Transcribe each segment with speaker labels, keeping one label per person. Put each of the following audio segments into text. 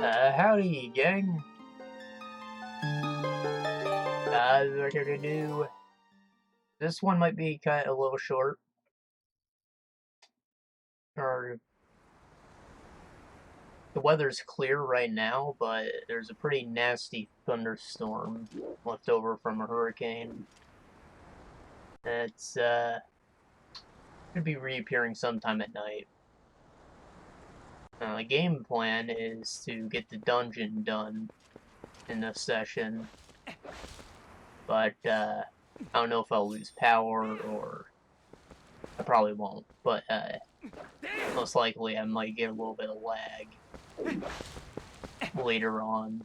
Speaker 1: Howdy, gang. What to do? This one might be kind of a little short, or the weather's clear right now, but there's a pretty nasty thunderstorm left over from a hurricane. It's could be reappearing sometime at night. The game plan is to get the dungeon done in this session, but I don't know if I'll lose power, or I probably won't, but most likely I might get a little bit of lag later on.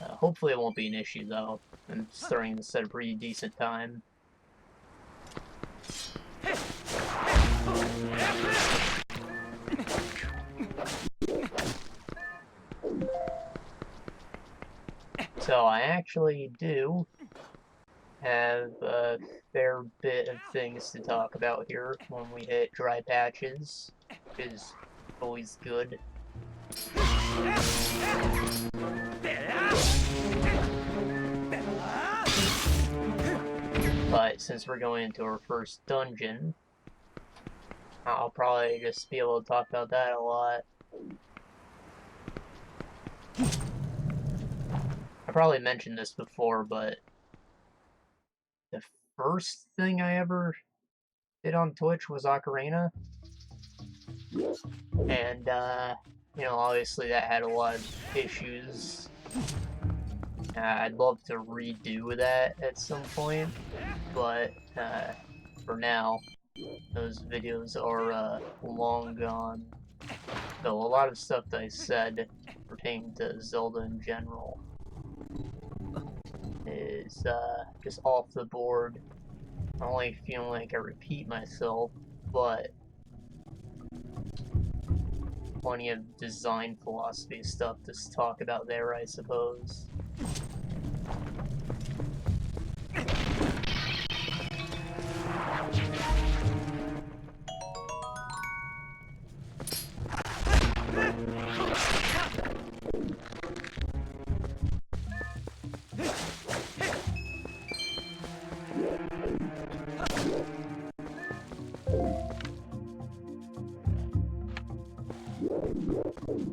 Speaker 1: Hopefully it won't be an issue though. I'm starting this at a pretty decent time. So I actually do have a fair bit of things to talk about here when we hit dry patches, which is always good. But since we're going into our first dungeon, I'll probably just be able to talk about that a lot. I probably mentioned this before, but the first thing I ever did on Twitch was Ocarina. And, you know, obviously that had a lot of issues. I'd love to redo that at some point, but for now, those videos are long gone. So a lot of stuff that I said pertaining to Zelda in general is just off the board. I only feel like I repeat myself, but plenty of design philosophy stuff to talk about there, I suppose.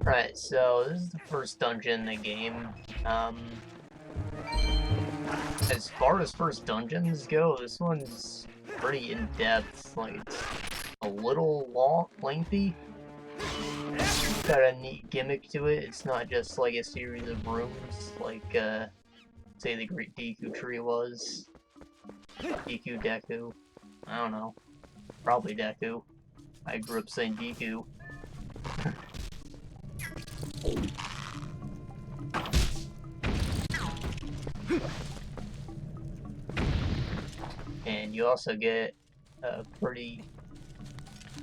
Speaker 1: Right, so this is the first dungeon in the game. As far as first dungeons go, this one's pretty in-depth. Like, it's a little lengthy. Got a neat gimmick to it. It's not just like a series of rooms, like, say the Great Deku Tree was. Deku. I don't know. Probably Deku. I grew up saying Deku. And you also get a pretty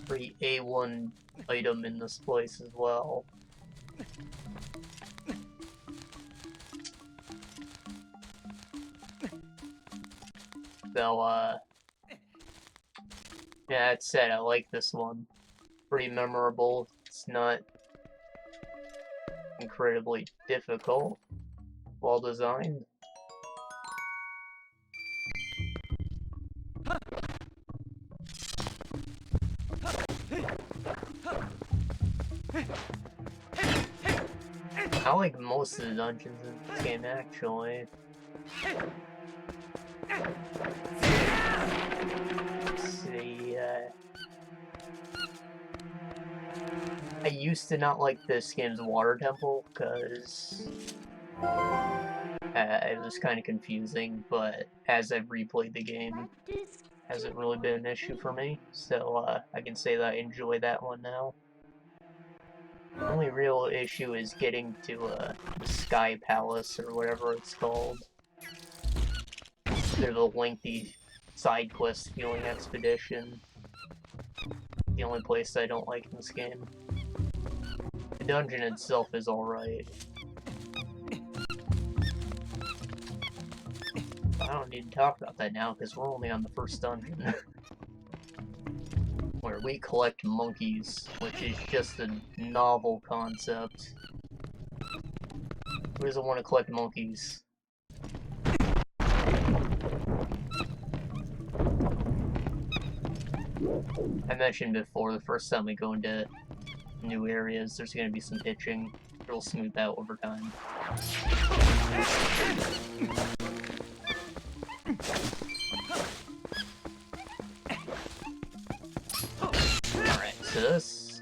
Speaker 1: A1 item in this place as well. So, yeah, that said, I like this one. Pretty memorable. It's not incredibly difficult. Well designed. I like most of the dungeons in this game, actually. Let's see, I used to not like this game's water temple, because it was kind of confusing, but as I've replayed the game, it hasn't really been an issue for me, so I can say that I enjoy that one now. The only real issue is getting to the Sky Palace, or whatever it's called. There's a lengthy side quest feeling expedition. The only place I don't like in this game. The dungeon itself is alright. I don't need to talk about that now, because we're only on the first dungeon. Where Alright, we collect monkeys, which is just a novel concept. Who doesn't want to collect monkeys? I mentioned before, the first time we go into new areas, there's going to be some hitching. It'll smooth out over time. Alright, so this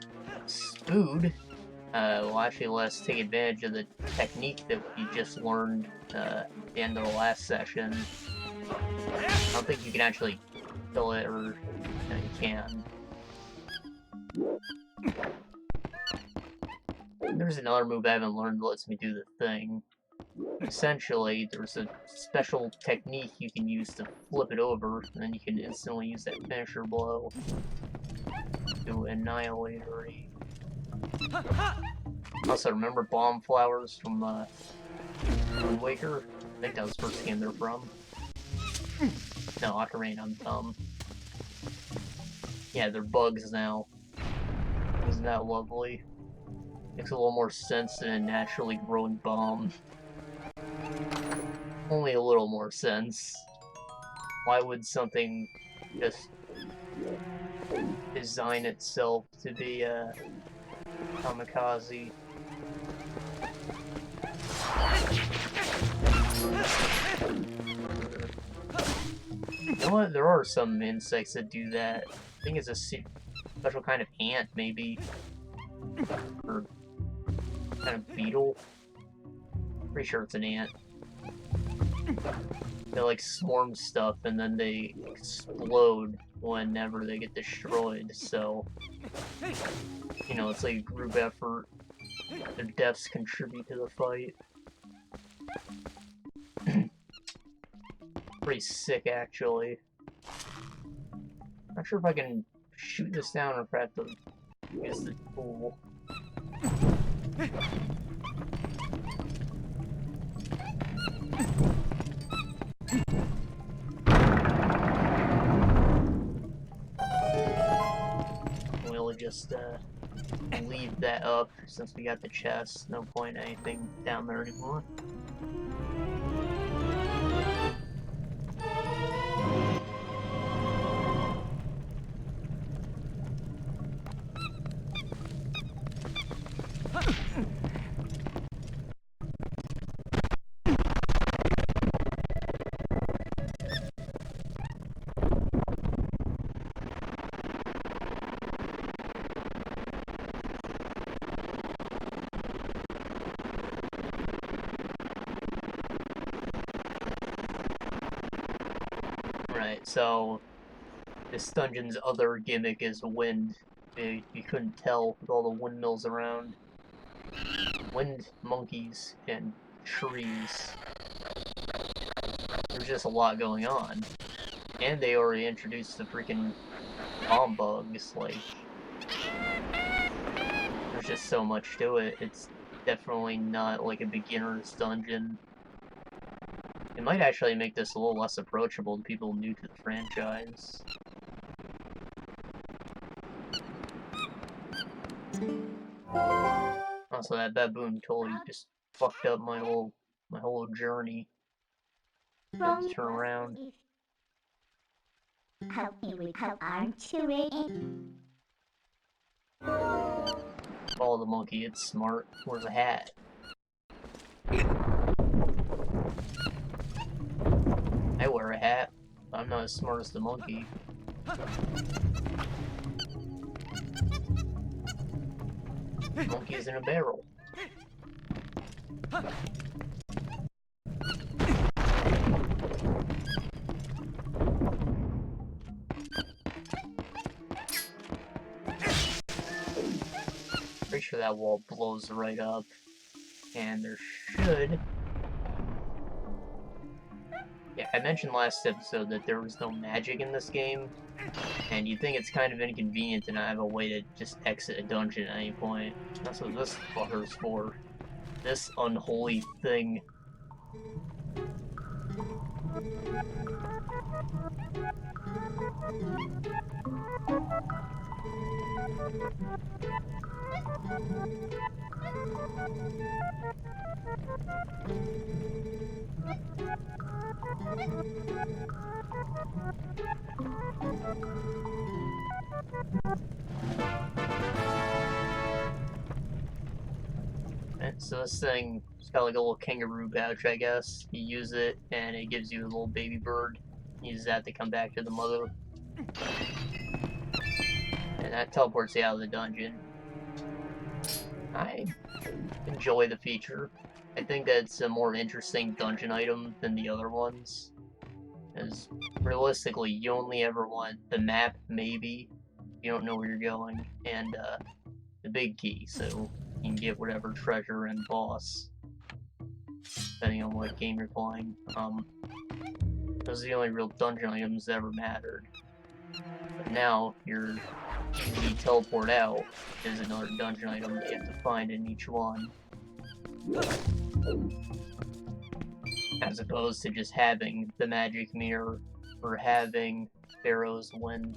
Speaker 1: food will actually let us take advantage of the technique that we just learned at the end of the last session. I don't think you can actually kill it, or no, you can. There's another move I haven't learned that lets me do the thing. Essentially, there's a special technique you can use to flip it over, and then you can instantly use that finisher blow to annihilate already. Also, remember bomb flowers from Wind Waker? I think that was the first game they're from. No, Ocarina, I'm dumb. Yeah, they're bugs now. Isn't that lovely? Makes a little more sense than a naturally growing bomb. Only a little more sense. Why would something just design itself to be a kamikaze? You know what? There are some insects that do that. I think it's a special kind of ant, maybe. Or kind of beetle. Pretty sure it's an ant. They like swarm stuff and then they explode whenever they get destroyed, so you know, it's like a group effort. Their deaths contribute to the fight. Pretty sick, actually. Not sure if I can shoot this down or if I have to use the tool. We'll just leave that up since we got the chest. No point in anything down there anymore. Right, so this dungeon's other gimmick is wind. You couldn't tell with all the windmills around. Wind monkeys and trees. There's just a lot going on. And they already introduced the freaking bomb bugs, like... There's just so much to it. It's definitely not like a beginner's dungeon. It might actually make this a little less approachable to people new to the franchise. Also, that baboon totally just fucked up my whole journey. Had to turn around. Follow the monkey, it's smart. Where's a hat? I wear a hat, but I'm not as smart as the monkey. The monkey is in a barrel. Pretty sure that wall blows right up. And there should... Yeah, I mentioned last episode that there was no magic in this game, and you'd think it's kind of inconvenient to not have a way to just exit a dungeon at any point. That's what this fucker's for. This unholy thing. And so this thing, it's got like a little kangaroo pouch, I guess. You use it, and it gives you a little baby bird. You use that to come back to the mother. And that teleports you out of the dungeon. I enjoy the feature. I think that's a more interesting dungeon item than the other ones. Because realistically, you only ever want the map, maybe. You don't know where you're going. And the big key, so you can get whatever treasure and boss. Depending on what game you're playing. Those are the only real dungeon items that ever mattered. But now, your easy teleport out is another dungeon item that you have to find in each one. As opposed to just having the magic mirror or having Pharaoh's wind.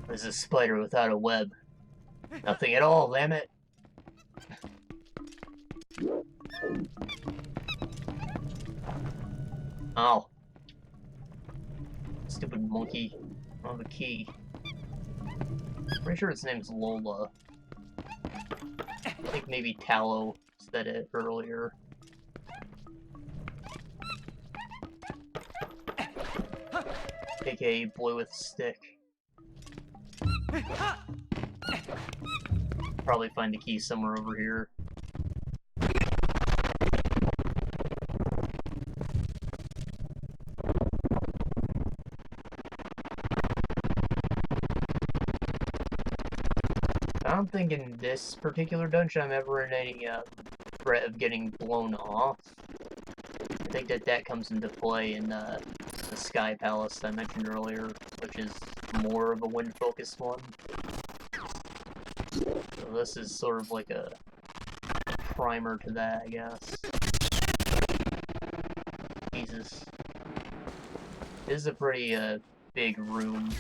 Speaker 1: There's a spider without a web. Nothing at all, damn it. Ow. Stupid monkey. I don't have a key. Pretty sure its name's Lola. I think maybe Tallow said it earlier. AKA boy with stick. Probably find the key somewhere over here. I don't think in this particular dungeon I'm ever in any threat of getting blown off. I think that comes into play in the Sky Palace I mentioned earlier, which is more of a wind-focused one. So this is sort of like a primer to that, I guess. Jesus. This is a pretty big room.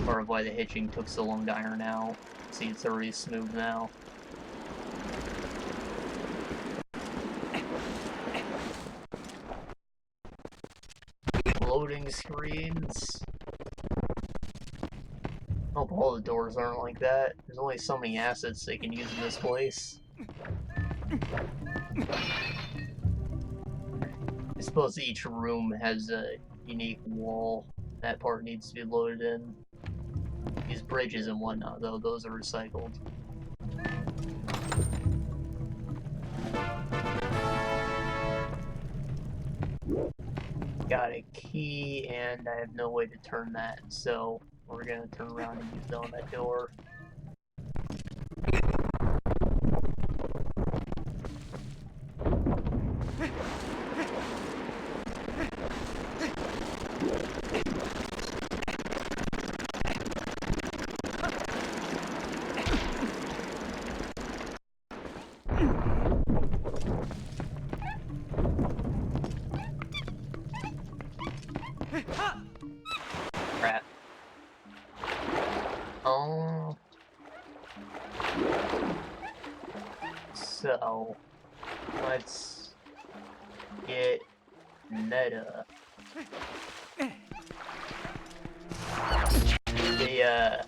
Speaker 1: Part of why the hitching took so long to iron out. See, it's already smooth now. Loading screens. Hope all the doors aren't like that. There's only so many assets they can use in this place. I suppose each room has a unique wall. That part needs to be loaded in. These bridges and whatnot, though, those are recycled. Got a key, and I have no way to turn that, so we're gonna turn around and use it on that door. Crap. So, let's get meta. The,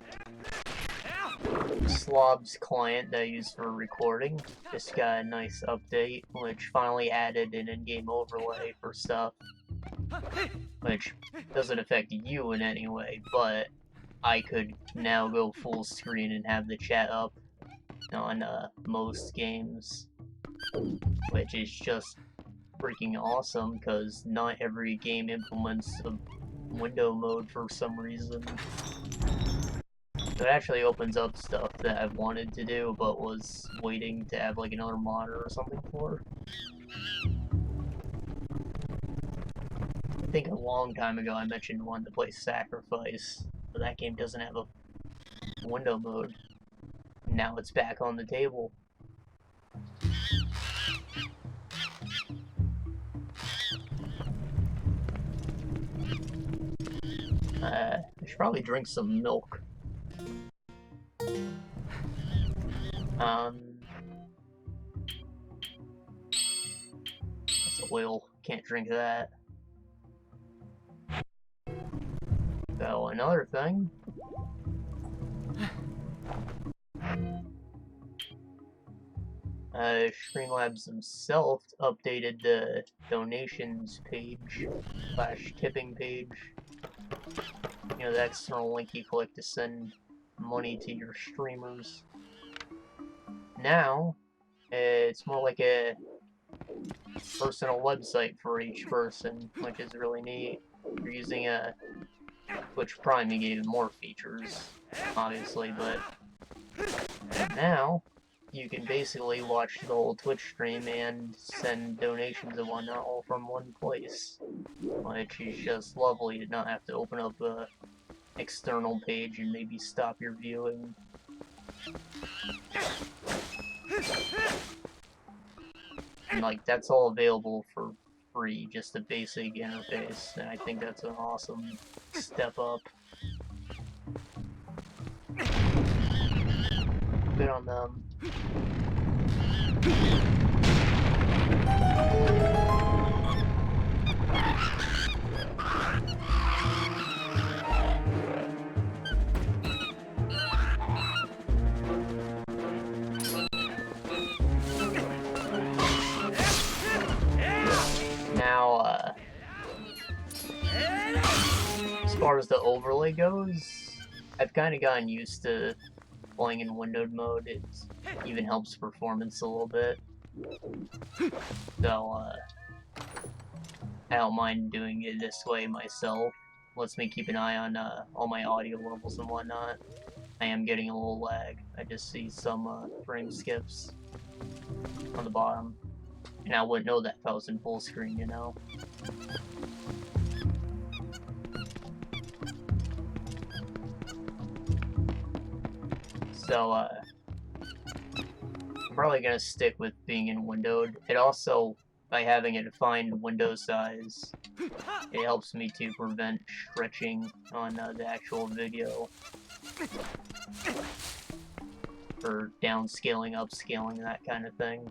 Speaker 1: Slob's client that I use for recording just got a nice update, which finally added an in-game overlay for stuff, which doesn't affect you in any way, but I could now go full screen and have the chat up on most games, which is just freaking awesome, because not every game implements a window mode for some reason. So it actually opens up stuff that I've wanted to do, but was waiting to have like another monitor or something for. I think a long time ago I mentioned wanting to play Sacrifice, but that game doesn't have a window mode. Now it's back on the table. I should probably drink some milk. That's oil. Can't drink that. So, another thing. Streamlabs themselves updated the donations page / tipping page. You know, the external link you click to send money to your streamers. Now, it's more like a personal website for each person, which is really neat. If you're using a Twitch Prime, you get even more features, obviously, but now you can basically watch the whole Twitch stream and send donations and whatnot all from one place, which is just lovely to not have to open up a external page and maybe stop your viewing. And like, that's all available for free, just a basic interface, and I think that's an awesome step up. Good on them. Now, as far as the overlay goes, I've kind of gotten used to playing in windowed mode. It even helps performance a little bit. So, I don't mind doing it this way myself. Lets me keep an eye on all my audio levels and whatnot. I am getting a little lag. I just see some frame skips on the bottom. And I wouldn't know that if I was in full screen, you know? So, I'm probably gonna stick with being in windowed. It also, by having a defined window size, it helps me to prevent stretching on the actual video. For downscaling, upscaling, that kind of thing.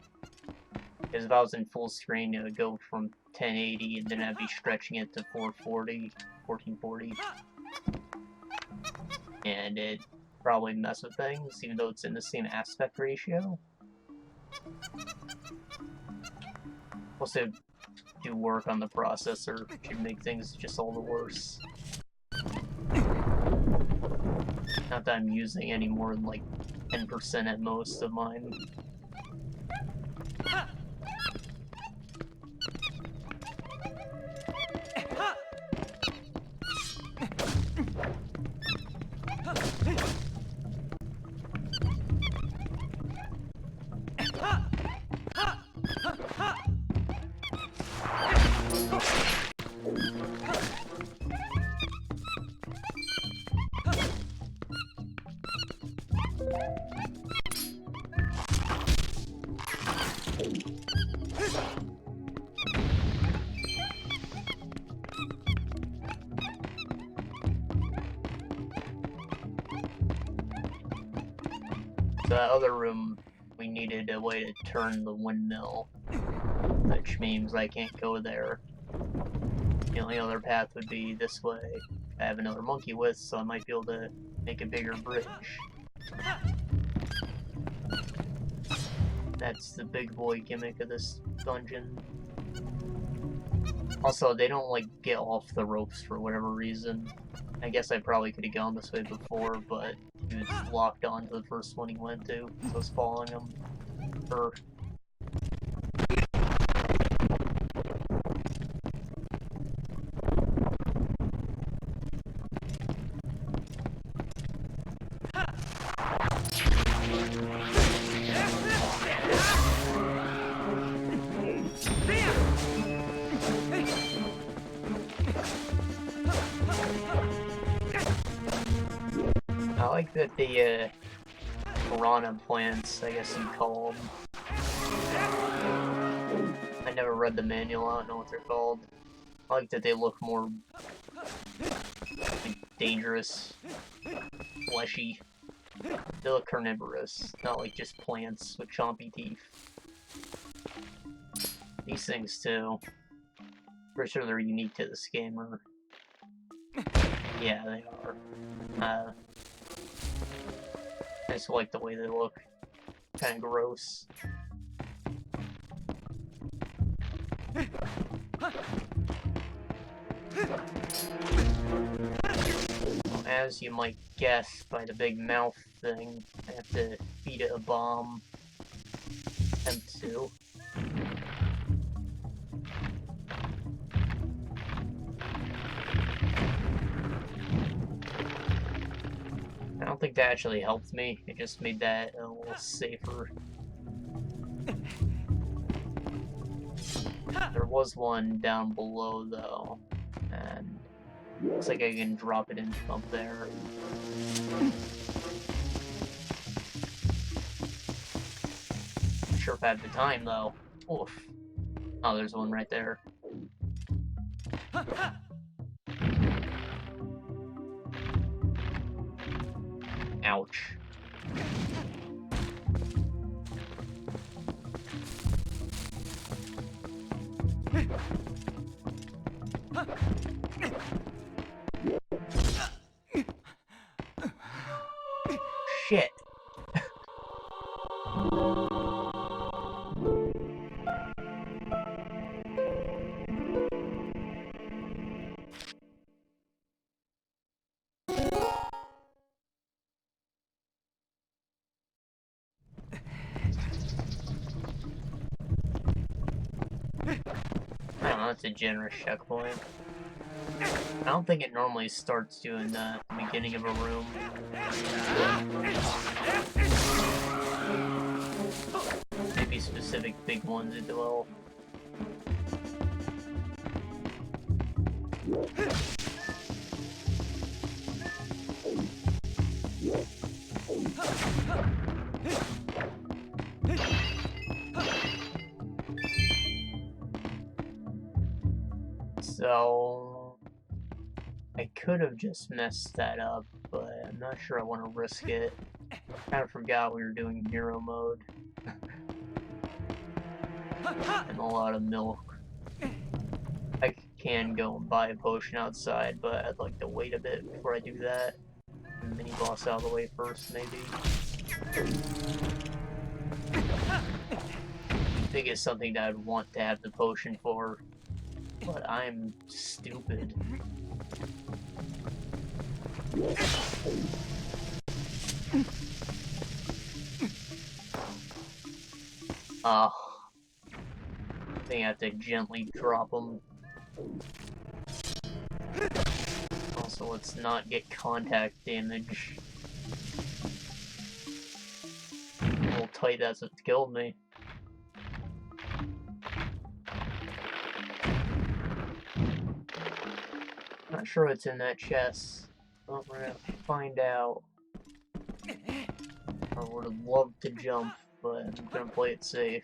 Speaker 1: Because if I was in full screen, it would go from 1080 and then I'd be stretching it to 440, 1440. And it'd probably mess with things, even though it's in the same aspect ratio. Also, do work on the processor, which would make things just all the worse. Not that I'm using any more than like 10% at most of mine. The other room, we needed a way to turn the windmill, which means I can't go there. The only other path would be this way. I have another monkey with, so I might be able to make a bigger bridge. That's the big boy gimmick of this dungeon. Also, they don't like get off the ropes for whatever reason. I guess I probably could have gone this way before, but he was locked on to the first one he went to, so I was following him. Or like that the piranha plants, I guess you'd call them. I never read the manual, I don't know what they're called. I like that they look more like, dangerous, fleshy. They look carnivorous, not like just plants with chompy teeth. These things too. Pretty sure they're unique to this game, or... Yeah, they are. I just like the way they look. Kinda gross. Well, as you might guess by the big mouth thing, I have to feed it a bomb. Attempt to. I don't think that actually helped me, it just made that a little safer. There was one down below though, and looks like I can drop it in up there. Not sure if I have the time though. Oof. Oh, there's one right there. Ouch. Shit. I don't know, it's a generous checkpoint. I don't think it normally starts doing the beginning of a room. Maybe specific big ones it will. So, I could have just messed that up, but I'm not sure I want to risk it. Kind of forgot we were doing hero mode. And a lot of milk. I can go and buy a potion outside, but I'd like to wait a bit before I do that. Mini boss out of the way first, maybe. I think it's something that I'd want to have the potion for. But I'm stupid. I think I have to gently drop them. Also, let's not get contact damage. A little tight, that's what killed me. Not sure what's in that chest. Well, we're gonna find out. I would have loved to jump, but I'm gonna play it safe.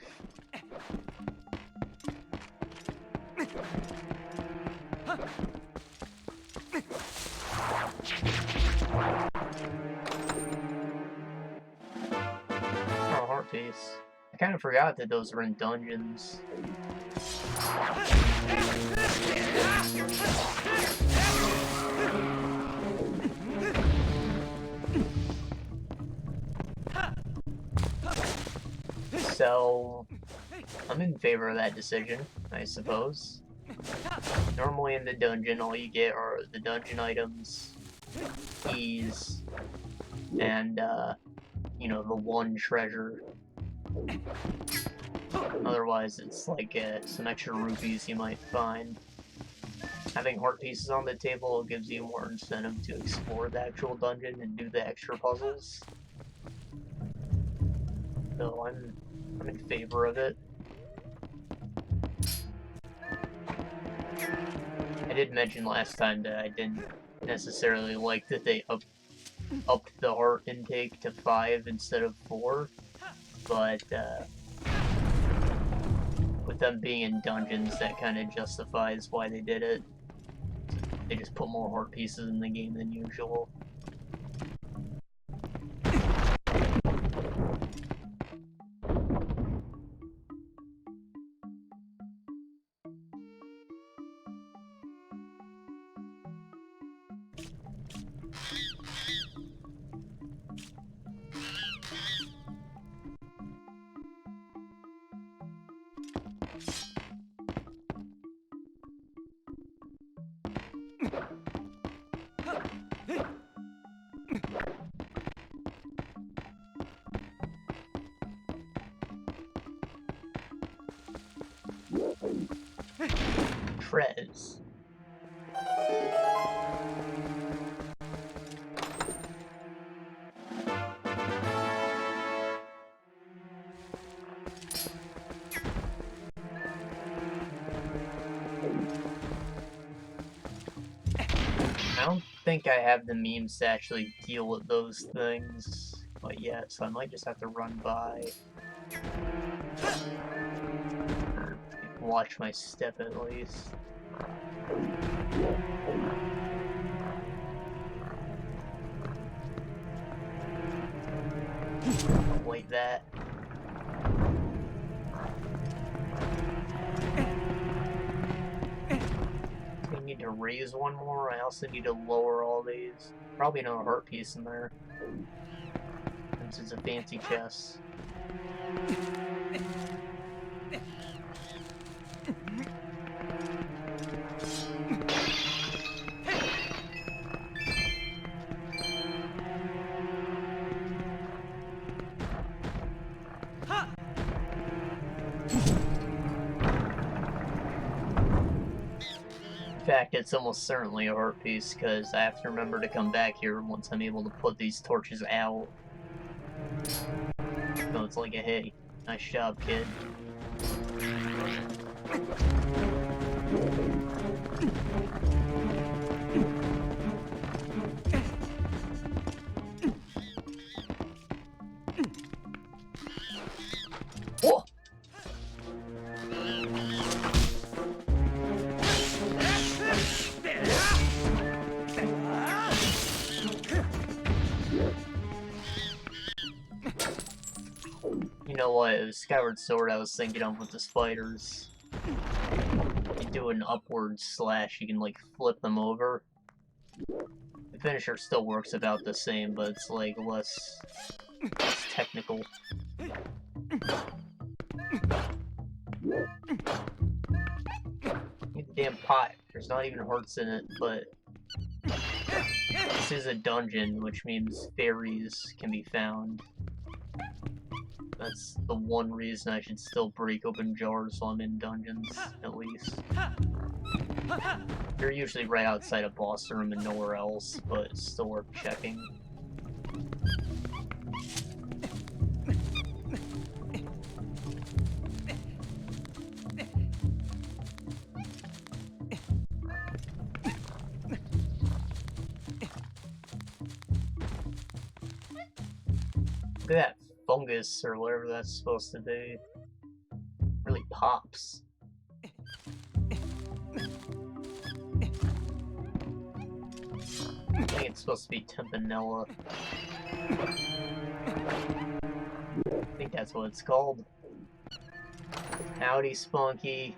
Speaker 1: Oh, heart piece. I kind of forgot that those were in dungeons. So, I'm in favor of that decision, I suppose. Normally in the dungeon, all you get are the dungeon items, keys, and, you know, the one treasure. Otherwise, it's like some extra rupees you might find. Having heart pieces on the table gives you more incentive to explore the actual dungeon and do the extra puzzles. So I'm in favor of it. I did mention last time that I didn't necessarily like that they upped the heart intake to 5 instead of 4, but with them being in dungeons, that kind of justifies why they did it. They just put more heart pieces in the game than usual. TLOZ. I don't think I have the memes to actually deal with those things quite yet, so I might just have to run by. Or watch my step at least. Like that. I need to raise one more. I also need to lower all these. Probably no heart piece in there. Since it's a fancy chest. In fact, it's almost certainly a heart piece, because I have to remember to come back here once I'm able to put these torches out. So it's like a hey, nice job, kid. Whoa! You know what, it was Skyward Sword I was thinking of with the spiders. You do an upward slash, you can like flip them over. The finisher still works about the same, but it's like less technical. Need the damn pot. There's not even hearts in it, but this is a dungeon, which means fairies can be found. That's the one reason I should still break open jars while I'm in dungeons, at least. They're usually right outside a boss room and nowhere else, but it's still worth checking. Look at that fungus, or whatever that's supposed to be. Really pops. I think it's supposed to be Tempanella. I think that's what it's called. Howdy, Spunky.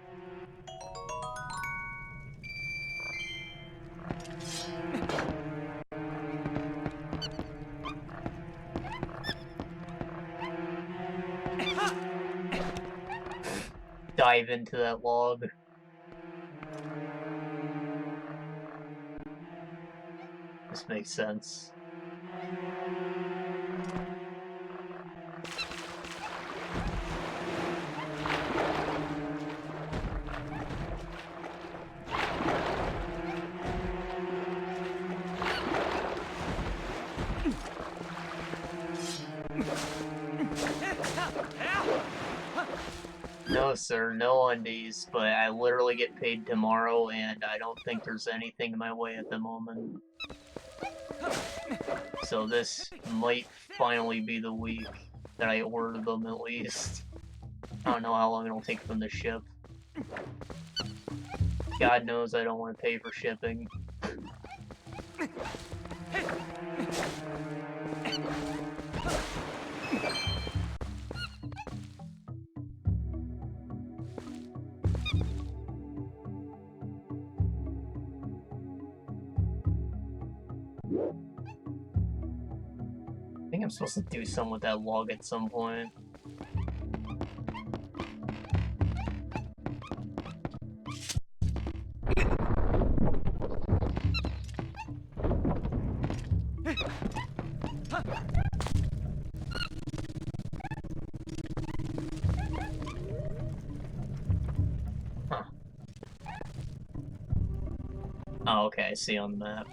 Speaker 1: Dive into that log. This makes sense. No, sir, no undies, but I literally get paid tomorrow, and I don't think there's anything in my way at the moment. So this might finally be the week that I order them, at least. I don't know how long it'll take from the ship. God knows I don't want to pay for shipping. I think I'm supposed to do something with that log at some point. Huh. Oh, okay, I see on the map.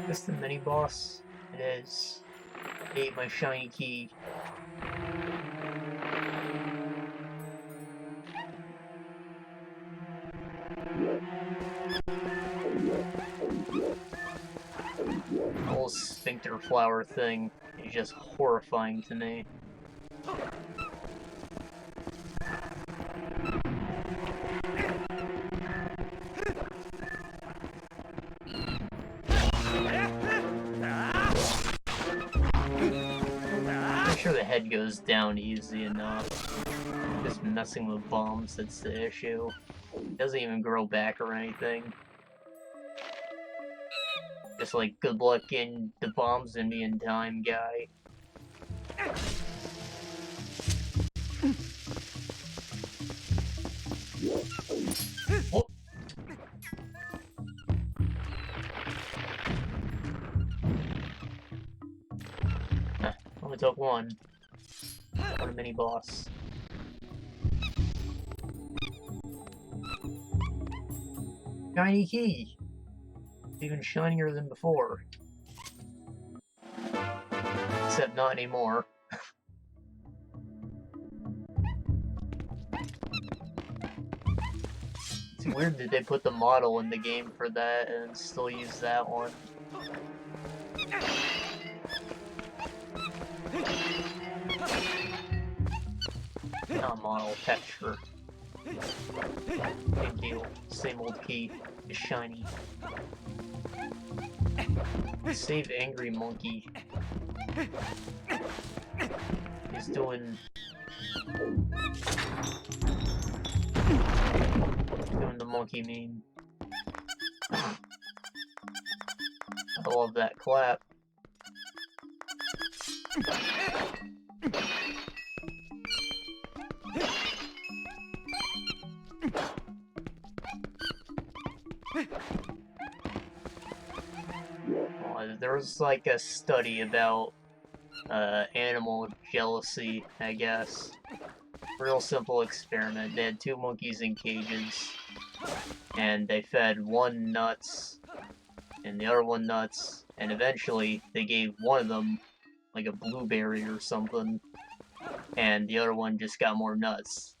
Speaker 1: Is this the mini boss? It is. I ate my shiny key. The whole sphincter flower thing is just horrifying to me. I'm sure the head goes down easy enough. Just messing with bombs, that's the issue. It doesn't even grow back or anything. Just like, good luck getting the bombs in me in time, guy. Oh. Huh, only took one. What a mini boss. Shiny key! It's even shinier than before. Except not anymore. It's weird that they put the model in the game for that and still use that one. Not model, texture. Same deal. Same old key. Just shiny. Save Angry Monkey. He's doing the monkey meme. I love that clap. There was like a study about animal jealousy, I guess. Real simple experiment. They had two monkeys in cages, and they fed one nuts and the other one nuts, and eventually they gave one of them like a blueberry or something, and the other one just got more nuts.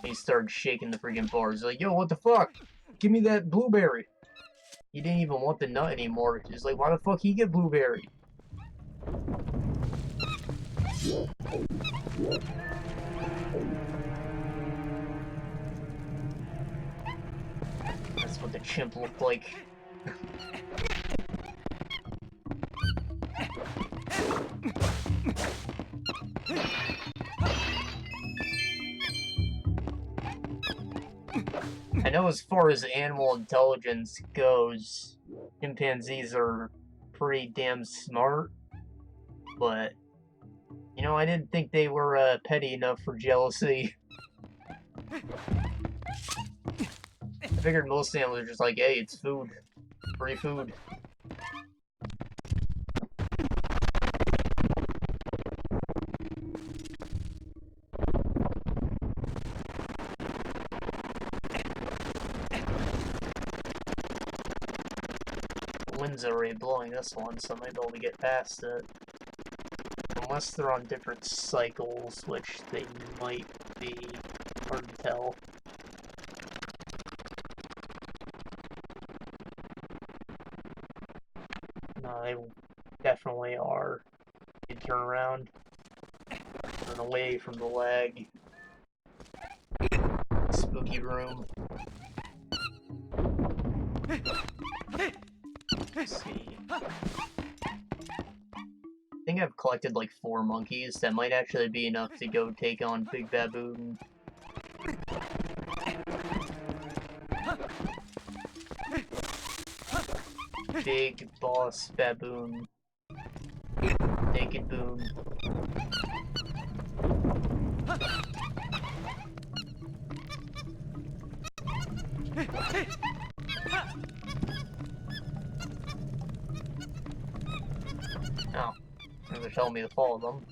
Speaker 1: He started shaking the freaking bars. Like, yo, what the fuck? Give me that blueberry. He didn't even want the nut anymore. He's like, why the fuck he get blueberry? That's what the chimp looked like. I know as far as animal intelligence goes, chimpanzees are pretty damn smart, but, you know, I didn't think they were petty enough for jealousy. I figured most animals are just like, hey, it's food. Free food. wind's already blowing this one, so I might be able to get past it. Unless they're on different cycles, which they might be. Hard to tell. No, they definitely are. You turn around. Turn away from the leg. Spooky room. Let's see. I think I've collected like 4 monkeys. That might actually be enough to go take on Big Baboon. Big Boss Baboon. Naked Boon. Oh, they're telling me to follow them.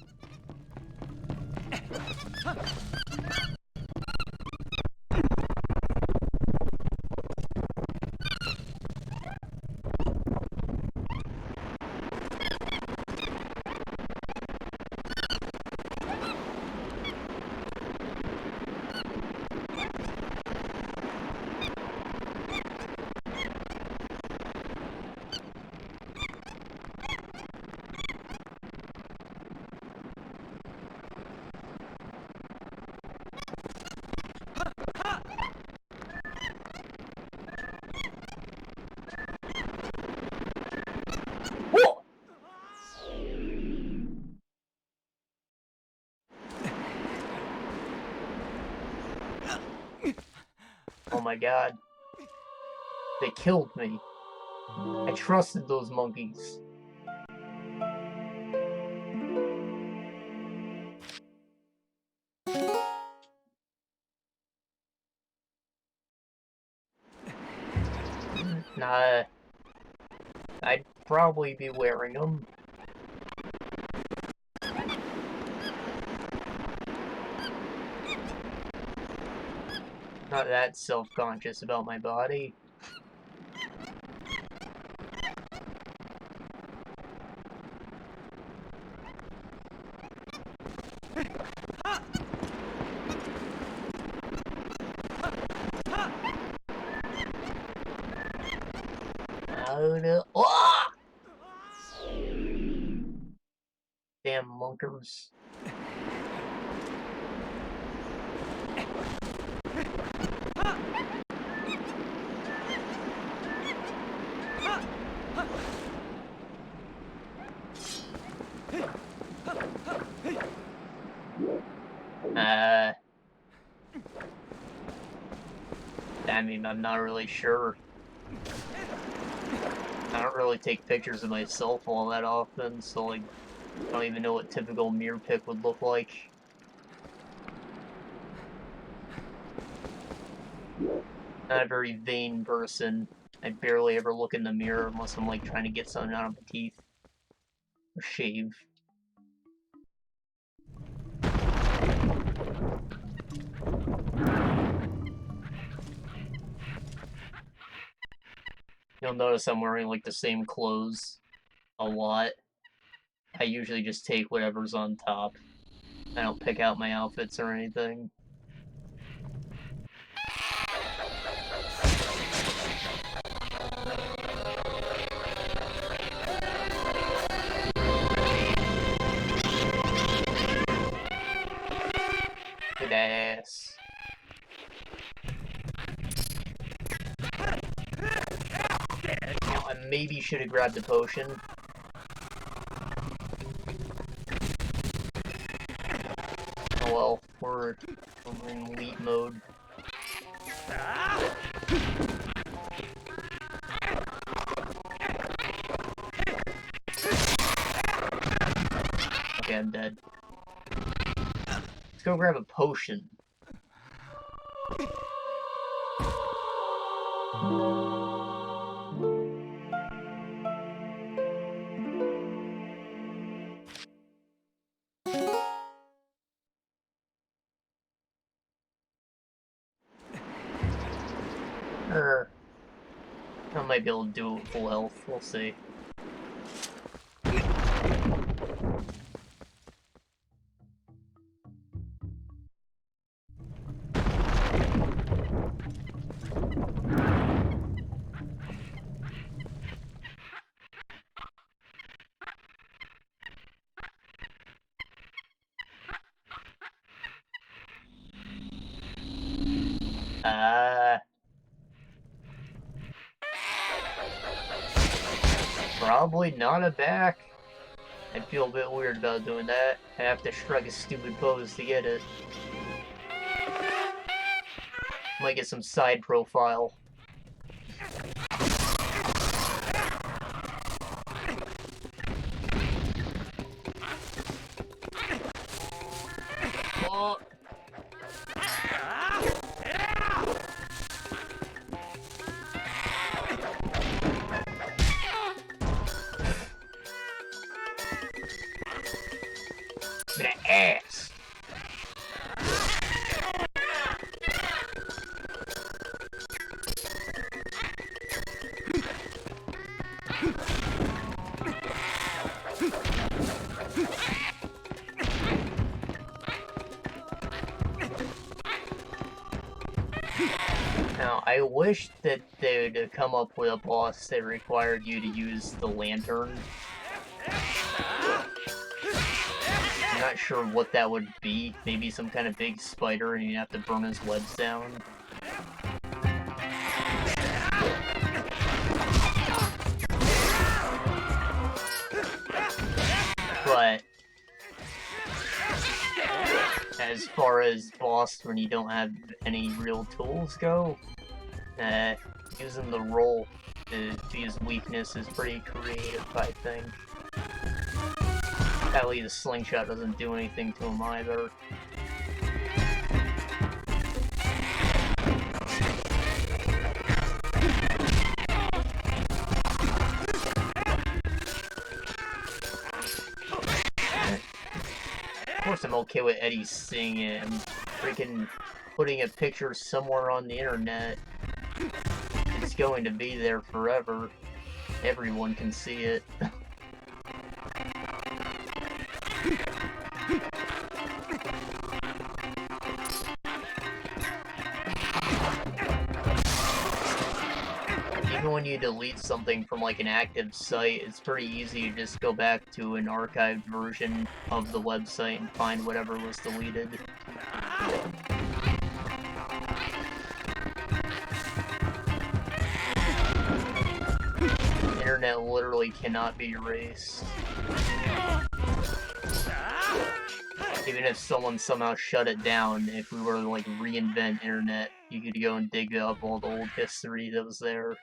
Speaker 1: Oh my god. They killed me. I trusted those monkeys. Nah, I'd probably be wearing them. Not that self-conscious about my body. Oh no. Oh! Damn monkers. I mean, I'm not really sure. I don't really take pictures of myself all that often, so like, I don't even know what typical mirror pic would look like. Not a very vain person. I barely ever look in the mirror unless I'm like trying to get something out of my teeth. Or shave. You'll notice I'm wearing like the same clothes a lot. I usually just take whatever's on top. I don't pick out my outfits or anything. Good ass. Now, I maybe should have grabbed the potion. Oh well, we're in elite mode. Okay, I'm dead. Let's go grab a potion. That Might be able to do it with full health, we'll see. Probably not a back. I feel a bit weird about doing that. I have to shrug a stupid pose to get it. Might get some side profile. Oh. Ass. Now, I wish that they would come up with a boss that required you to use the lantern. I'm not sure what that would be. Maybe some kind of big spider and you'd have to burn his webs down. But as far as boss when you don't have any real tools go, using the roll to use weakness is pretty creative, I think. Apparently the slingshot doesn't do anything to him either. Of course I'm okay with Eddie seeing it. I'm freaking putting a picture somewhere on the internet. It's going to be there forever. Everyone can see it. Even when you delete something from like an active site, it's pretty easy to just go back to an archived version of the website and find whatever was deleted. The internet literally cannot be erased. Even if someone somehow shut it down, if we were to like reinvent internet, you could go and dig up all the old history that was there.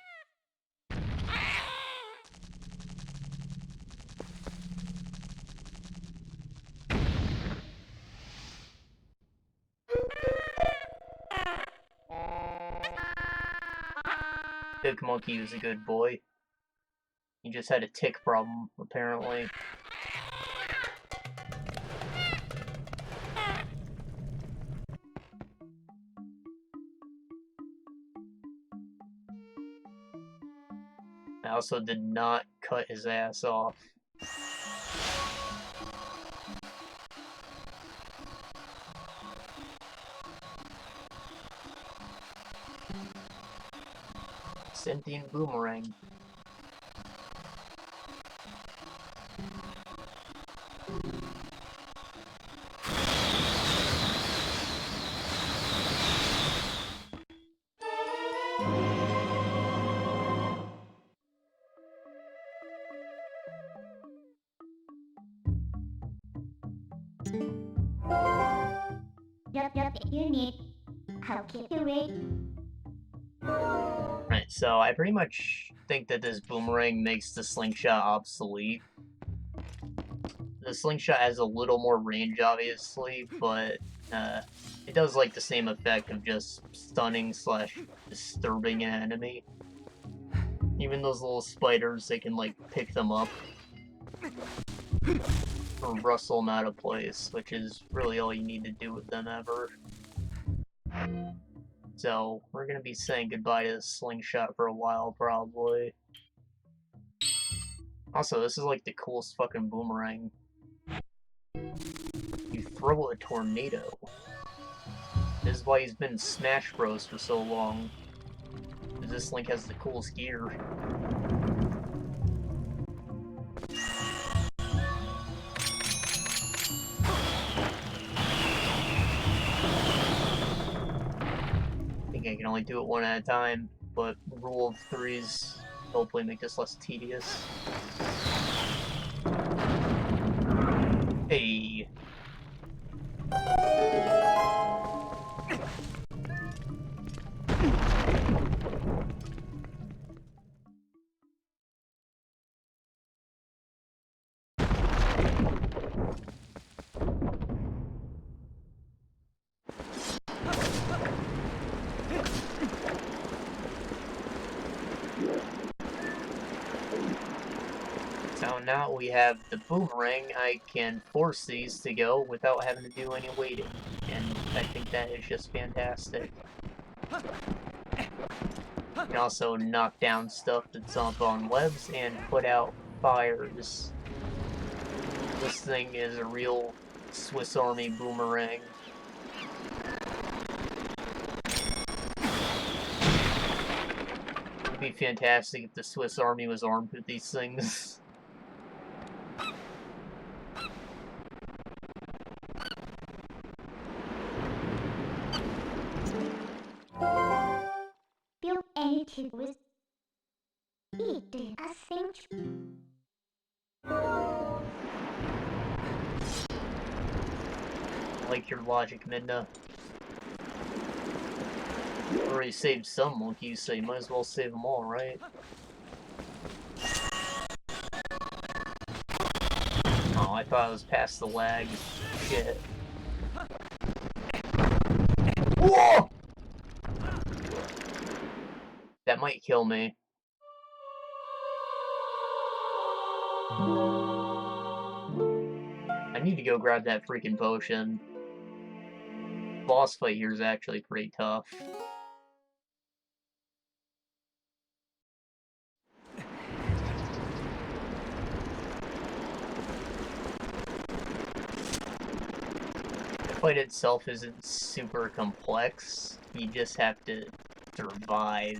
Speaker 1: Big Monkey was a good boy. He just had a tick problem, apparently. I also did not cut his ass off. Sentient boomerang.
Speaker 2: Yup, if you need, I'll keep you waiting.
Speaker 1: Right, so I pretty much think that this boomerang makes the slingshot obsolete. The slingshot has a little more range, obviously, but it does like the same effect of just stunning / disturbing an enemy. Even those little spiders, they can like pick them up or rustle them out of place, which is really all you need to do with them ever. So, we're gonna be saying goodbye to the slingshot for a while, probably. Also, this is like the coolest fucking boomerang. You throw a tornado. This is why he's been Smash Bros for so long. Because this Link has the coolest gear. I think I can only do it one at a time, but rule of threes hopefully make this less tedious. Hey. So now we have the boomerang, I can force these to go without having to do any waiting, and I think that is just fantastic. You can also knock down stuff that's up on webs and put out fires. This thing is a real Swiss Army boomerang. It would be fantastic if the Swiss Army was armed with these things.
Speaker 2: Build anything with it, I think.
Speaker 1: I like your logic, Midna. Already saved some monkeys, so you might as well save them all, right? Oh, I thought I was past the lag. Shit. Whoa! That might kill me. I need to go grab that freaking potion. Boss fight here is actually pretty tough. The fight itself isn't super complex. You just have to survive.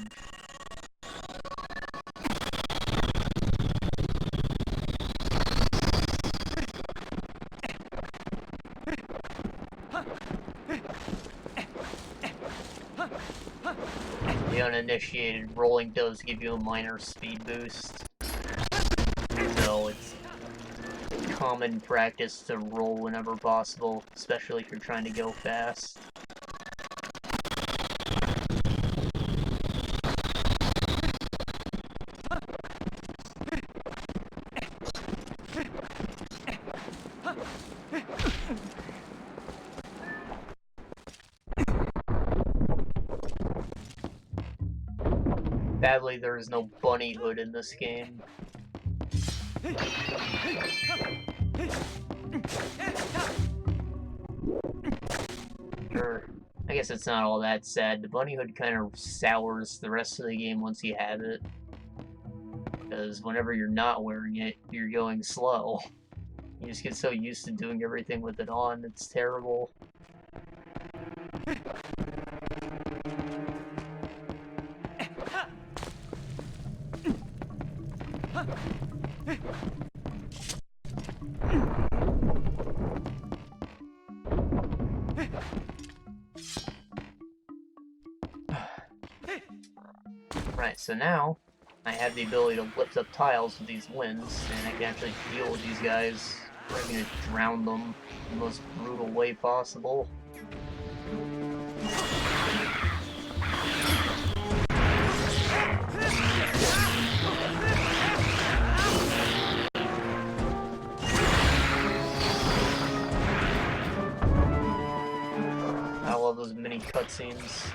Speaker 1: The uninitiated rolling does give you a minor speed boost, so it's common practice to roll whenever possible, especially if you're trying to go fast. Sadly, there is no bunny hood in this game. Or, I guess it's not all that sad. The bunny hood kind of sours the rest of the game once you have it. Because whenever you're not wearing it, you're going slow. You just get so used to doing everything with it on, it's terrible. Right, so now I have the ability to lift up tiles with these winds, and I can actually deal with these guys. I'm gonna drown them in the most brutal way possible. I love those mini cutscenes.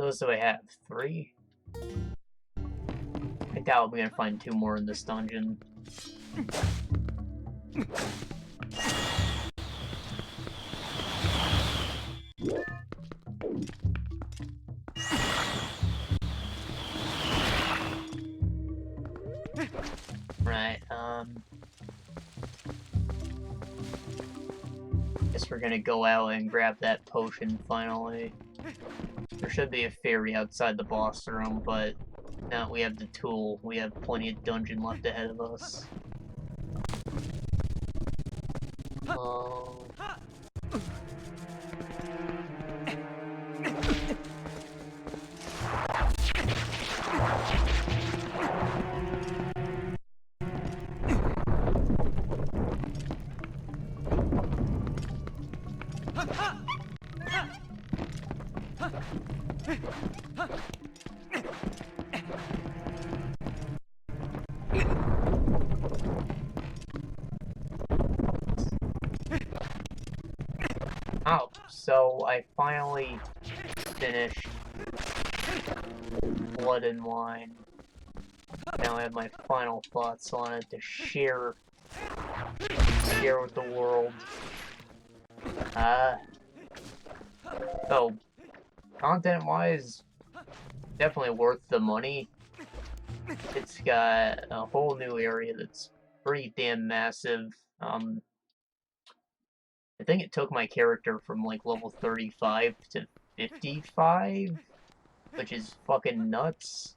Speaker 1: those do I have? 3? I doubt we're gonna find 2 more in this dungeon. Right, guess we're gonna go out and grab that potion finally. There should be a fairy outside the boss room, but now we have the tool. We have plenty of dungeon left ahead of us. Oh, so I finally finished Blood and Wine. Now I have my final thoughts on it to share with the world. So, content-wise, definitely worth the money. It's got a whole new area that's pretty damn massive. I think it took my character from like level 35 to 55, which is fucking nuts.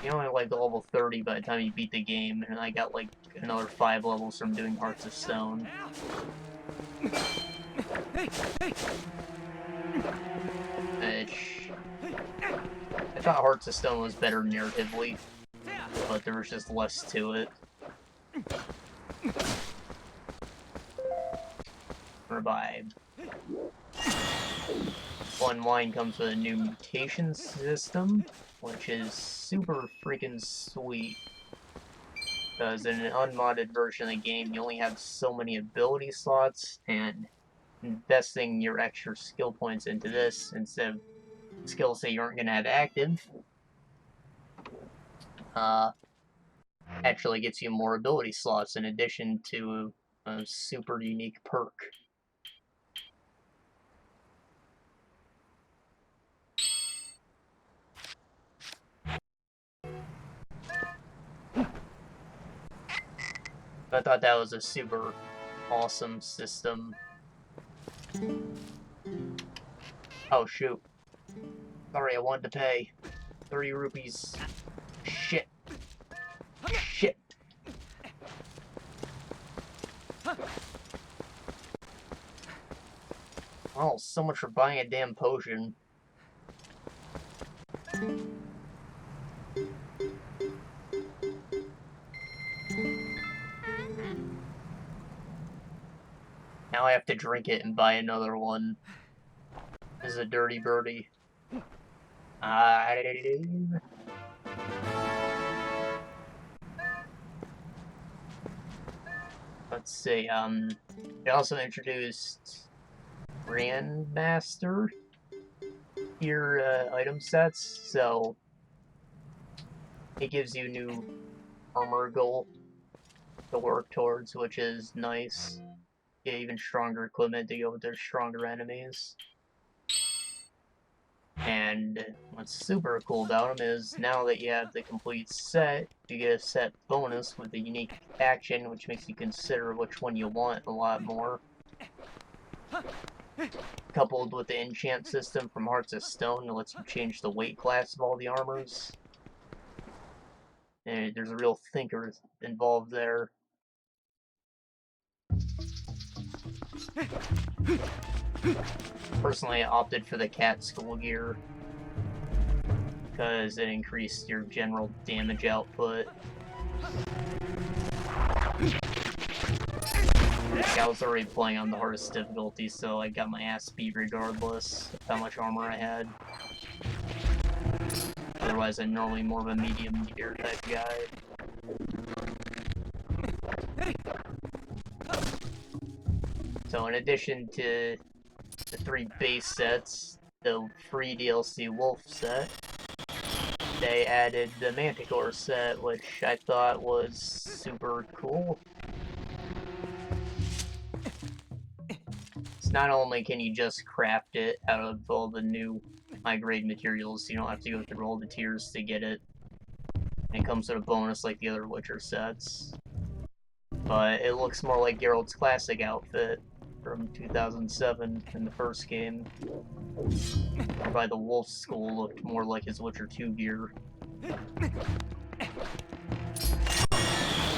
Speaker 1: You only like the level 30 by the time you beat the game, and I got like another 5 levels from doing Hearts of Stone. I thought Hearts of Stone was better narratively, but there was just less to it. Revive. One Wine comes with a new mutation system, which is super freaking sweet. Because in an unmodded version of the game, you only have so many ability slots, and investing your extra skill points into this instead of skills that you aren't going to have active actually gets you more ability slots in addition to a super unique perk. I thought that was a super awesome system. Oh shoot. Sorry, I wanted to pay 30 rupees. Shit. Shit. Oh, so much for buying a damn potion. Now I have to drink it and buy another one. This is a dirty birdie. Let's see, they also introduced Grandmaster here, item sets, so it gives you new armor goal to work towards, which is nice. Get even stronger equipment to go with their stronger enemies. And what's super cool about them is now that you have the complete set, you get a set bonus with a unique action, which makes you consider which one you want a lot more. Coupled with the enchant system from Hearts of Stone that lets you change the weight class of all the armors. And there's a real thinker involved there. Personally, I opted for the cat skull gear because it increased your general damage output. I was already playing on the hardest difficulty, so I got my ass beat regardless of how much armor I had. Otherwise, I'm normally more of a medium gear type guy. So in addition to the 3 base sets, the free DLC Wolf set, they added the Manticore set, which I thought was super cool. It's not only can you just craft it out of all the new high-grade materials, you don't have to go through all the tiers to get it. And it comes with a bonus like the other Witcher sets. But it looks more like Geralt's classic outfit from 2007 in the first game. Whereby the Wolf Skull looked more like his Witcher 2 gear.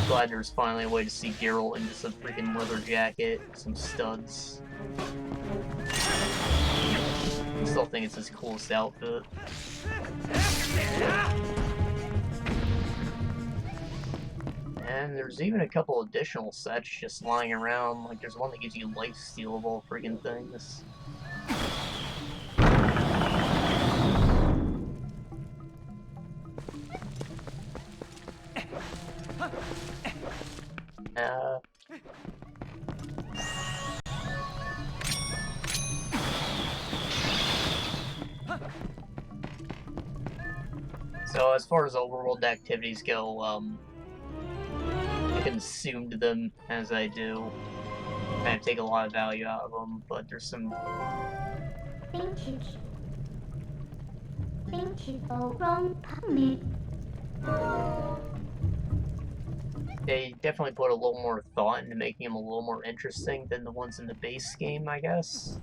Speaker 1: Glad there's finally a way to see Geralt in just a freaking leather jacket, some studs. I still think it's his coolest outfit. And there's even a couple additional sets just lying around. Like, there's one that gives you lifesteal of all freaking things. So as far as overworld activities go, I consumed them as I do. I take a lot of value out of them, but there's some... They definitely put a little more thought into making them a little more interesting than the ones in the base game, I guess.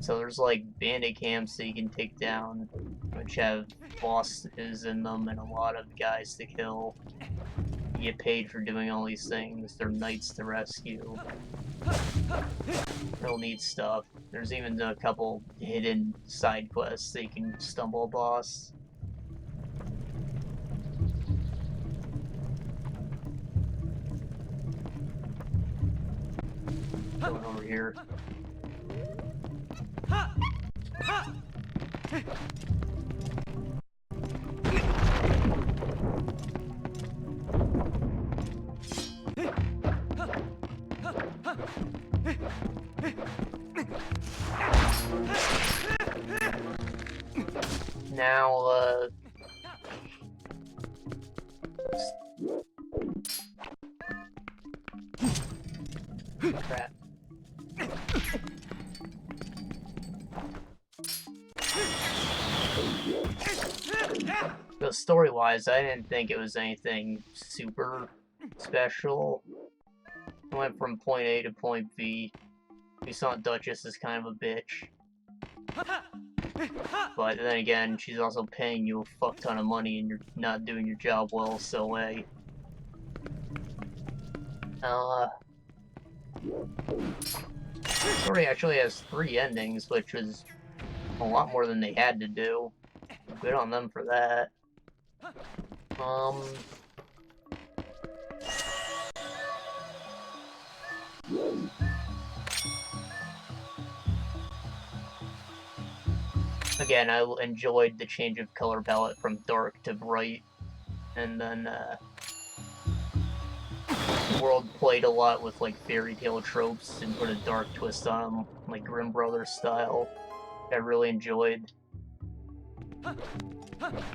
Speaker 1: So there's like bandit camps that you can take down, which have bosses in them and a lot of guys to kill. You get paid for doing all these things. They're knights to rescue. Real neat stuff. There's even a couple hidden side quests that you can stumble a boss. Going over here. Now, crap. So story-wise, I didn't think it was anything super special. I went from point A to point B. We saw Duchess as kind of a bitch. But then again, she's also paying you a fuck ton of money and you're not doing your job well, so hey. The story actually has 3 endings, which was a lot more than they had to do. Good on them for that. Again, I enjoyed the change of color palette from dark to bright, and then, the world played a lot with, like, fairy tale tropes and put a dark twist on them, like Grimm Brothers style. I really enjoyed.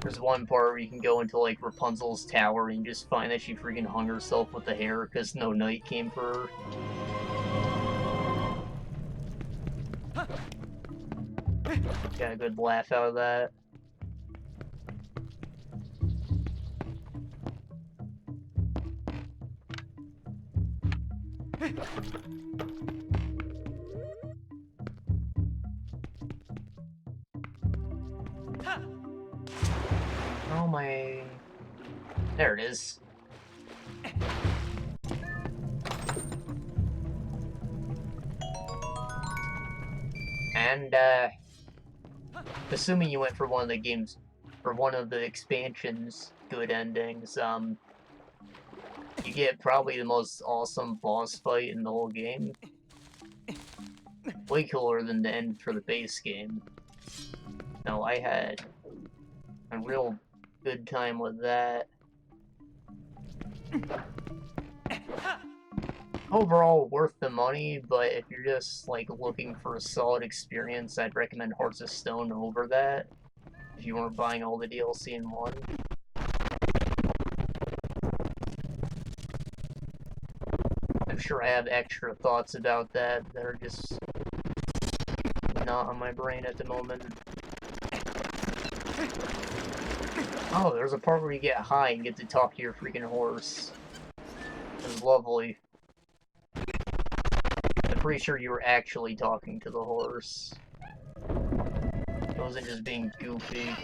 Speaker 1: There's one part where you can go into, like, Rapunzel's tower and you just find that she freaking hung herself with the hair because no knight came for her. Got a good laugh out of that. Oh my... There it is. And, assuming you went for one of the games, or one of the expansion's good endings, you get probably the most awesome boss fight in the whole game. Way cooler than the end for the base game. No, I had a real good time with that. Overall, worth the money, but if you're just, like, looking for a solid experience, I'd recommend Hearts of Stone over that, if you weren't buying all the DLC in one. I'm sure I have extra thoughts about that are just not on my brain at the moment. Oh, there's a part where you get high and get to talk to your freaking horse. It was lovely. I'm pretty sure you were actually talking to the horse. It wasn't just being goofy.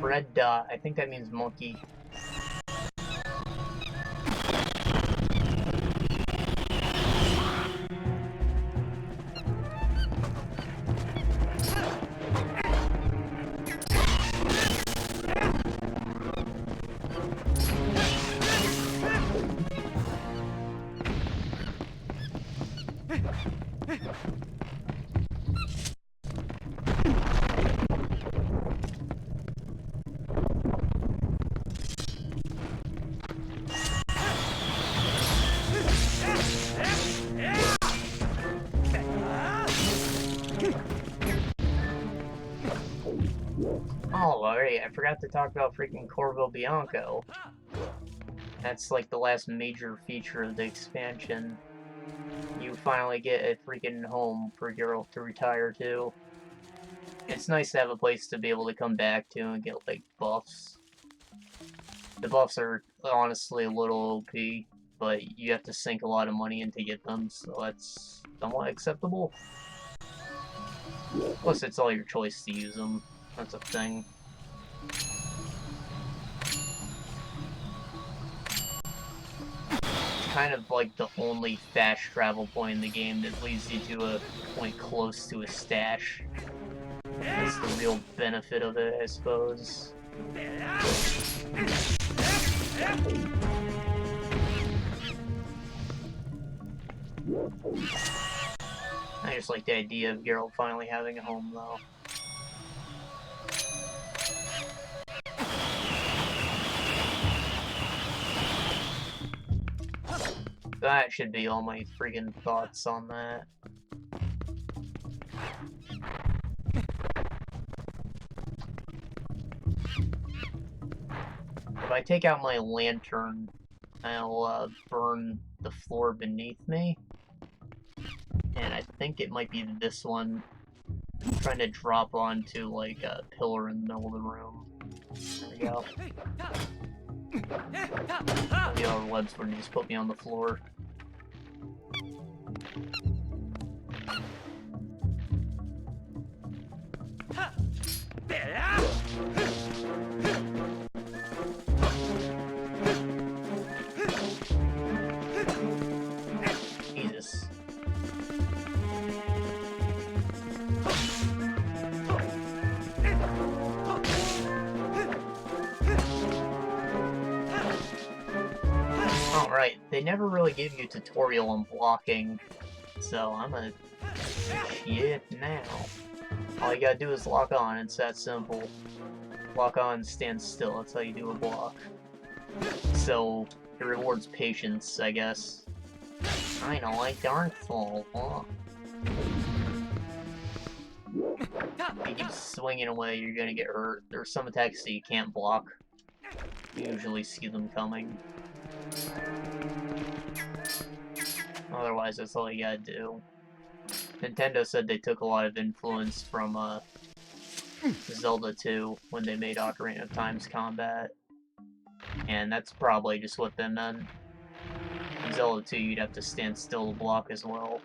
Speaker 1: Red dot, I think that means monkey. Oh, alright, I forgot to talk about freaking Corvo Bianco. That's like the last major feature of the expansion. You finally get a freaking home for Geralt to retire to. It's nice to have a place to be able to come back to and get, like, buffs. The buffs are honestly a little OP, but you have to sink a lot of money in to get them, so that's somewhat acceptable. Plus, it's all your choice to use them. That's a thing. It's kind of like the only fast travel point in the game that leads you to a point close to a stash. That's the real benefit of it, I suppose. I just like the idea of Geralt finally having a home, though. That should be all my freaking thoughts on that. If I take out my lantern, I'll burn the floor beneath me. And I think it might be this one. I'm trying to drop onto, like, a pillar in the middle of the room. There we go. The other webs would just put me on the floor. Jesus. Alright, they never really give you a tutorial on blocking, so I'm gonna shit now. All you gotta do is lock on, it's that simple. Lock on, stand still, that's how you do a block. So, it rewards patience, I guess. I don't like Darkfall, huh? If you keep swinging away, you're gonna get hurt. There's some attacks that you can't block. You usually see them coming. Otherwise, that's all you gotta do. Nintendo said they took a lot of influence from Zelda 2 when they made Ocarina of Time's combat. And that's probably just what they meant. In Zelda 2, you'd have to stand still to block as well.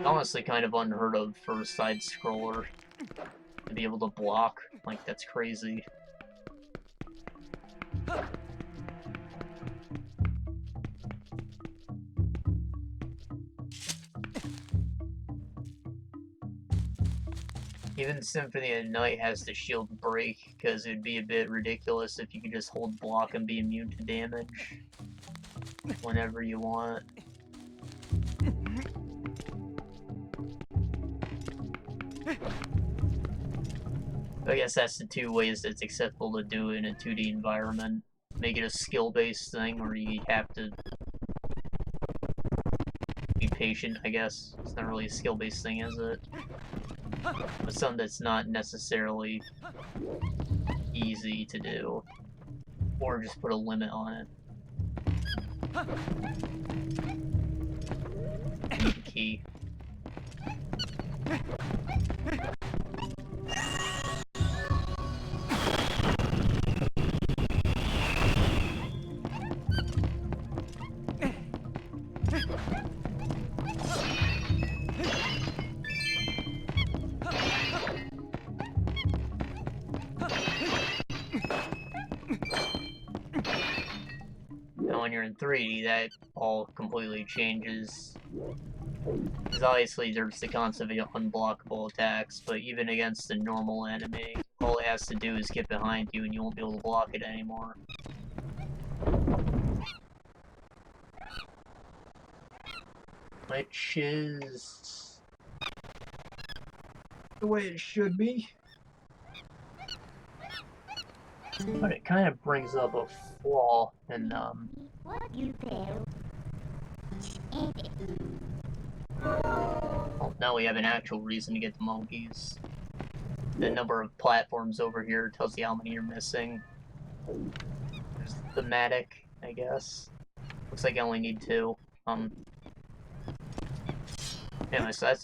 Speaker 1: Honestly, kind of unheard of for a side-scroller to be able to block. Like, that's crazy. Even Symphony at Night has the shield break, because it'd be a bit ridiculous if you could just hold block and be immune to damage whenever you want. I guess that's the two ways it's acceptable to do it in a 2D environment. Make it a skill-based thing, or you have to be patient, I guess. It's not really a skill-based thing, is it? But something that's not necessarily easy to do. Or just put a limit on it. Need a key. Now when you're in 3D, that all completely changes. Because obviously there's the concept of unblockable attacks, but even against the normal enemy, all it has to do is get behind you and you won't be able to block it anymore. Which is the way it should be. But it kind of brings up a flaw in,
Speaker 2: What you do?
Speaker 1: well, now we have an actual reason to get the monkeys. The number of platforms over here tells you how many you're missing. There's thematic, I guess. Looks like I only need 2. Anyway, so that's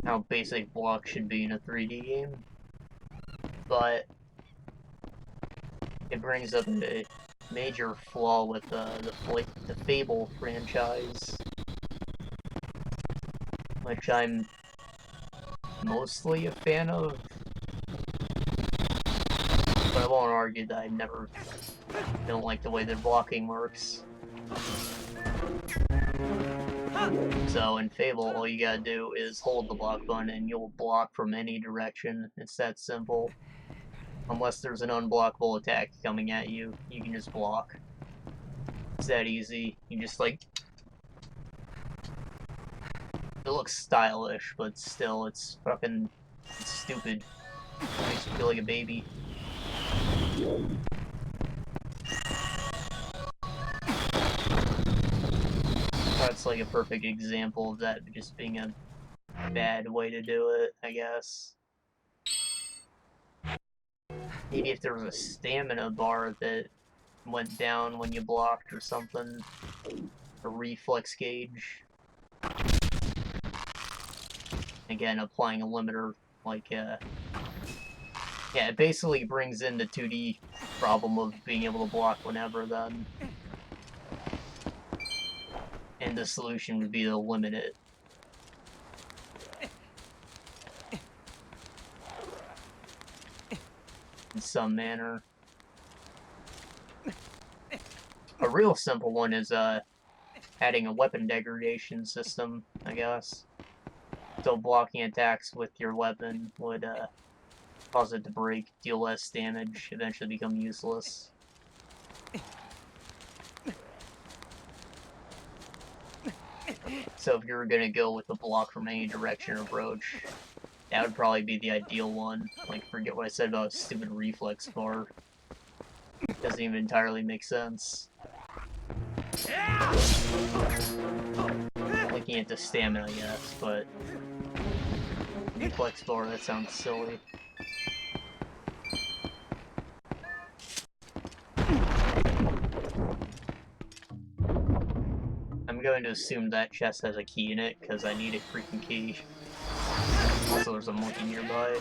Speaker 1: how basic blocks should be in a 3D game. But it brings up a major flaw with the Fable franchise, which I'm mostly a fan of, but I won't argue that I don't like the way their blocking works. So in Fable, all you gotta do is hold the block button and you'll block from any direction. It's that simple. Unless there's an unblockable attack coming at you, you can just block. It's that easy. You just like... It looks stylish, but still, it's fucking... It's stupid. It makes you feel like a baby. That's like a perfect example of that just being a bad way to do it, I guess. Maybe if there was a stamina bar that went down when you blocked or something. A reflex gauge. Again, applying a limiter, like, yeah, it basically brings in the 2D problem of being able to block whenever, then. And the solution would be to limit it. In some manner. A real simple one is adding a weapon degradation system, I guess. So blocking attacks with your weapon would cause it to break, deal less damage, eventually become useless. So if you're gonna go with the block from any direction approach, that would probably be the ideal one. Like, forget what I said about a stupid reflex bar. Doesn't even entirely make sense. Looking at the stamina, yes, but reflex bar, that sounds silly. I'm going to assume that chest has a key in it, because I need a freaking key. Also, there's a monkey nearby.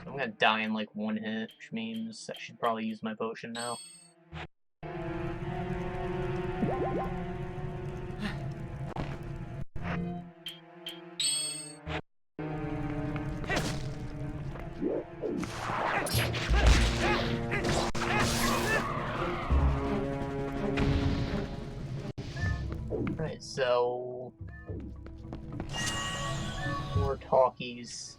Speaker 1: So I'm gonna die in like 1 hit, which means I should probably use my potion now. Right, so more talkies.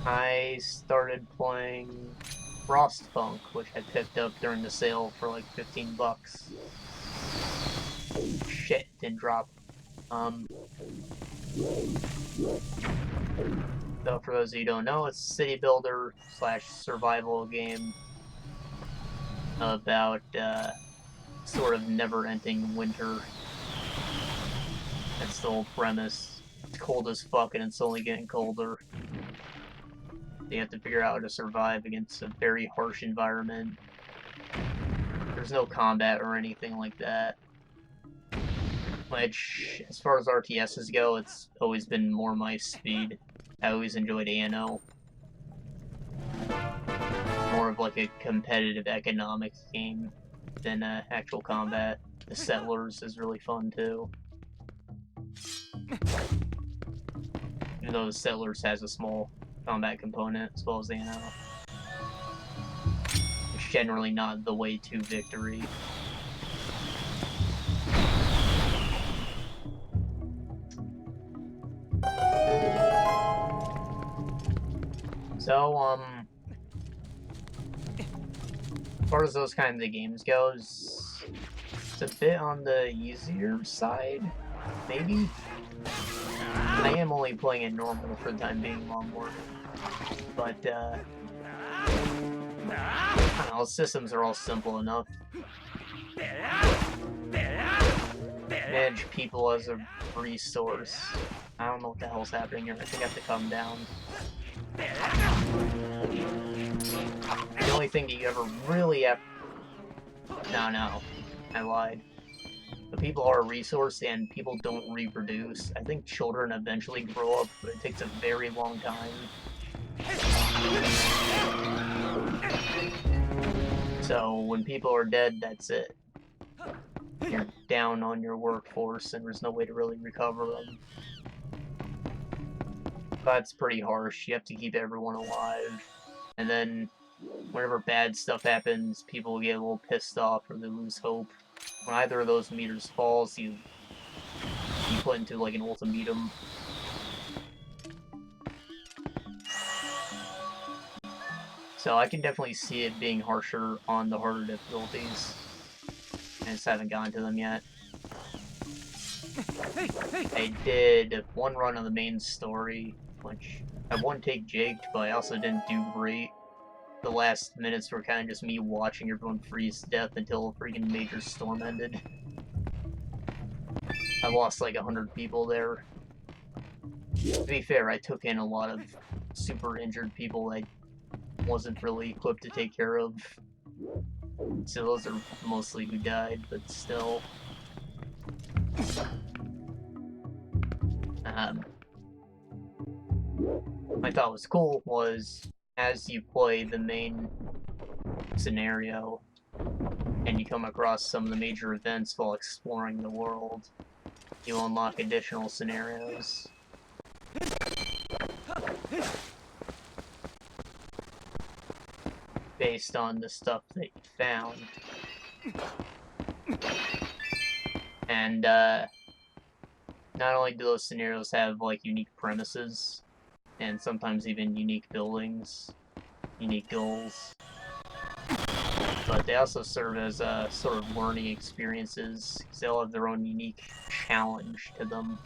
Speaker 1: I started playing Frostpunk, which I picked up during the sale for like 15 bucks. Shit, didn't drop. So for those of you who don't know, it's a city builder slash survival game about sort of never-ending winter. That's the whole premise. It's cold as fuck and it's only getting colder. You have to figure out how to survive against a very harsh environment. There's no combat or anything like that. Which, as far as RTSs go, it's always been more my speed. I always enjoyed ANO. More of like a competitive economics game than actual combat. The Settlers is really fun too. Even though the Settlers has a small combat component as well as ANO. It's generally not the way to victory. So, as far as those kinds of games goes, it's a bit on the easier side, maybe? I am only playing it normal for the time being while I'm working, but, I don't know, systems are all simple enough. Manage people as a resource. I don't know what the hell's happening here, I think I have to come down. The only thing you ever really have... No, I lied. But people are a resource and people don't reproduce. I think children eventually grow up, but it takes a very long time. So when people are dead, that's it. You're down on your workforce and there's no way to really recover them. That's pretty harsh. You have to keep everyone alive. And then, whenever bad stuff happens, people get a little pissed off or they lose hope. When either of those meters falls, you put into like an ultimatum. So I can definitely see it being harsher on the harder difficulties. I just haven't gotten to them yet. I did one run of the main story, which I one take jaked, but I also didn't do great. The last minutes were kind of just me watching everyone freeze to death until a freaking major storm ended. I lost like 100 people there. To be fair, I took in a lot of super injured people I wasn't really equipped to take care of. So those are mostly who died, but still. What I thought was cool was, as you play the main scenario, and you come across some of the major events while exploring the world, you unlock additional scenarios. Based on the stuff that you found. And, not only do those scenarios have, like, unique premises, and sometimes even unique buildings, unique goals, but they also serve as, sort of learning experiences, because they all have their own unique challenge to them.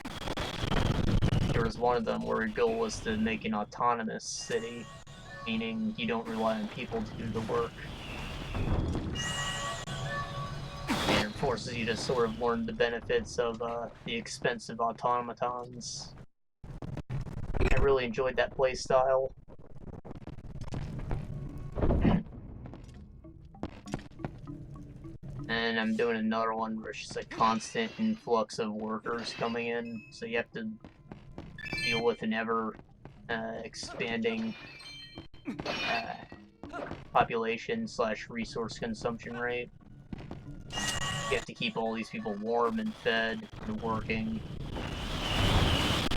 Speaker 1: There was one of them where a goal was to make an autonomous city, meaning you don't rely on people to do the work. And it forces you to sort of learn the benefits of the expensive automatons. I really enjoyed that playstyle. And I'm doing another one where it's just a constant influx of workers coming in, so you have to deal with an ever expanding population slash resource consumption rate. You have to keep all these people warm and fed and working.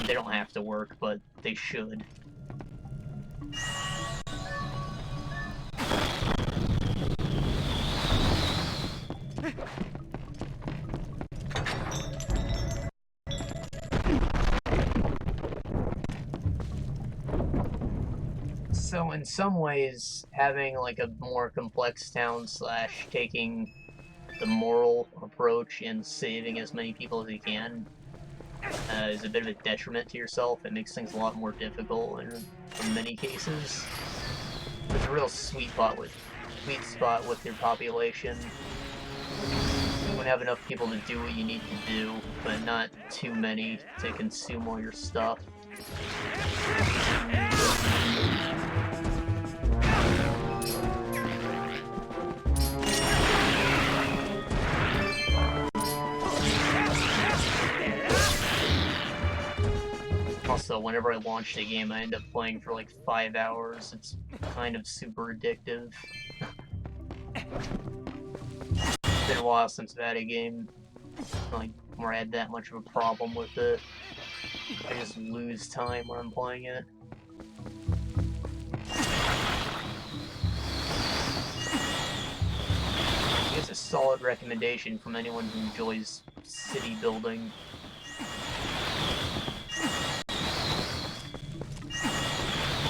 Speaker 1: They don't have to work, but they should. So in some ways, having like a more complex town slash taking the moral approach and saving as many people as you can is a bit of a detriment to yourself. It makes things a lot more difficult in many cases. There's a real sweet spot with your population. You want to have enough people to do what you need to do, but not too many to consume all your stuff. Also, whenever I launch a game, I end up playing for like 5 hours. It's kind of super addictive. It's been a while since I've had a game like where I had that much of a problem with it. I just lose time when I'm playing it. It's a solid recommendation from anyone who enjoys city building.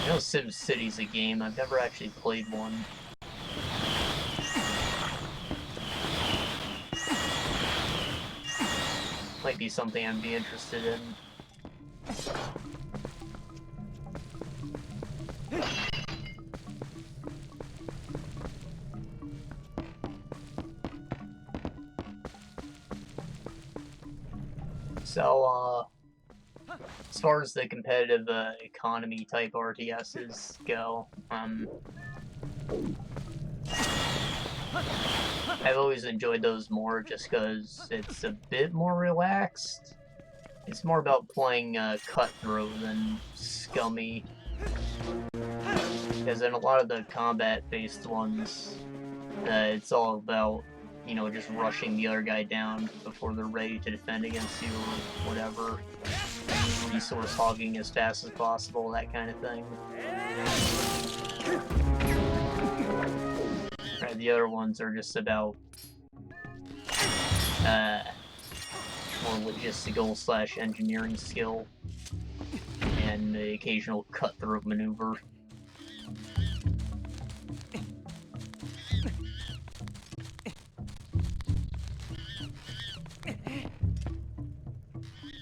Speaker 1: I know SimCity's a game, I've never actually played one. Might be something I'd be interested in. So, as far as the competitive economy type RTSs go, I've always enjoyed those more just because it's a bit more relaxed. It's more about playing cutthroat than scummy. Because in a lot of the combat-based ones, it's all about, you know, just rushing the other guy down before they're ready to defend against you or whatever. Resource hogging as fast as possible, that kind of thing. Right, the other ones are just about more logistical slash engineering skill and the occasional cutthroat maneuver.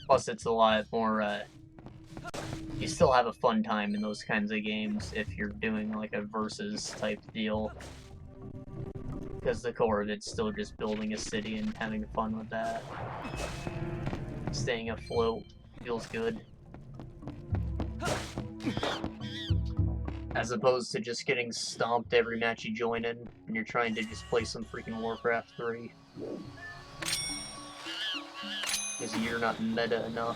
Speaker 1: Plus, it's a lot more, you still have a fun time in those kinds of games if you're doing like a versus type deal. Because the core of it's still just building a city and having fun with that. Staying afloat feels good. As opposed to just getting stomped every match you join in, and you're trying to just play some freaking Warcraft 3. Because you're not meta enough.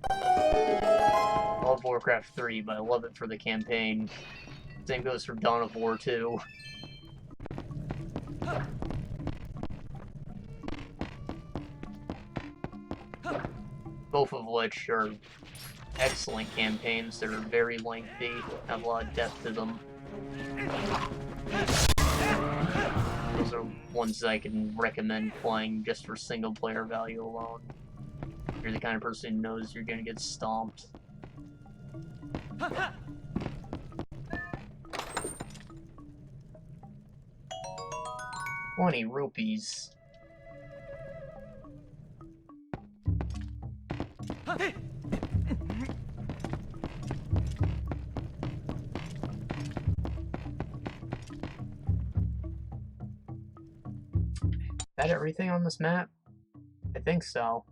Speaker 1: I love Warcraft 3, but I love it for the campaign. Same goes for Dawn of War 2. Both of which are excellent campaigns. They're very lengthy, have a lot of depth to them. Those are ones that I can recommend playing just for single player value alone. If you're the kind of person who knows you're gonna get stomped. 20 rupees. Is that everything on this map? I think so.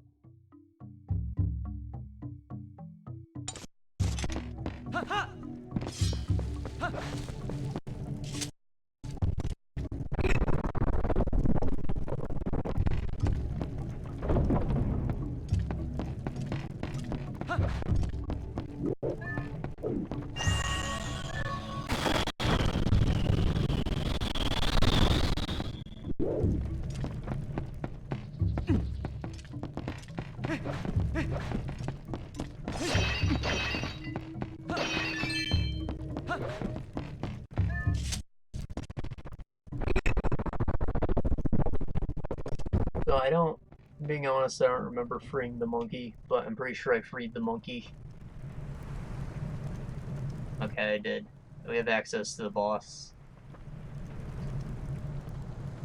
Speaker 1: So I don't Being honest, I don't remember freeing the monkey, but I'm pretty sure I freed the monkey. Okay, I did. We have access to the boss.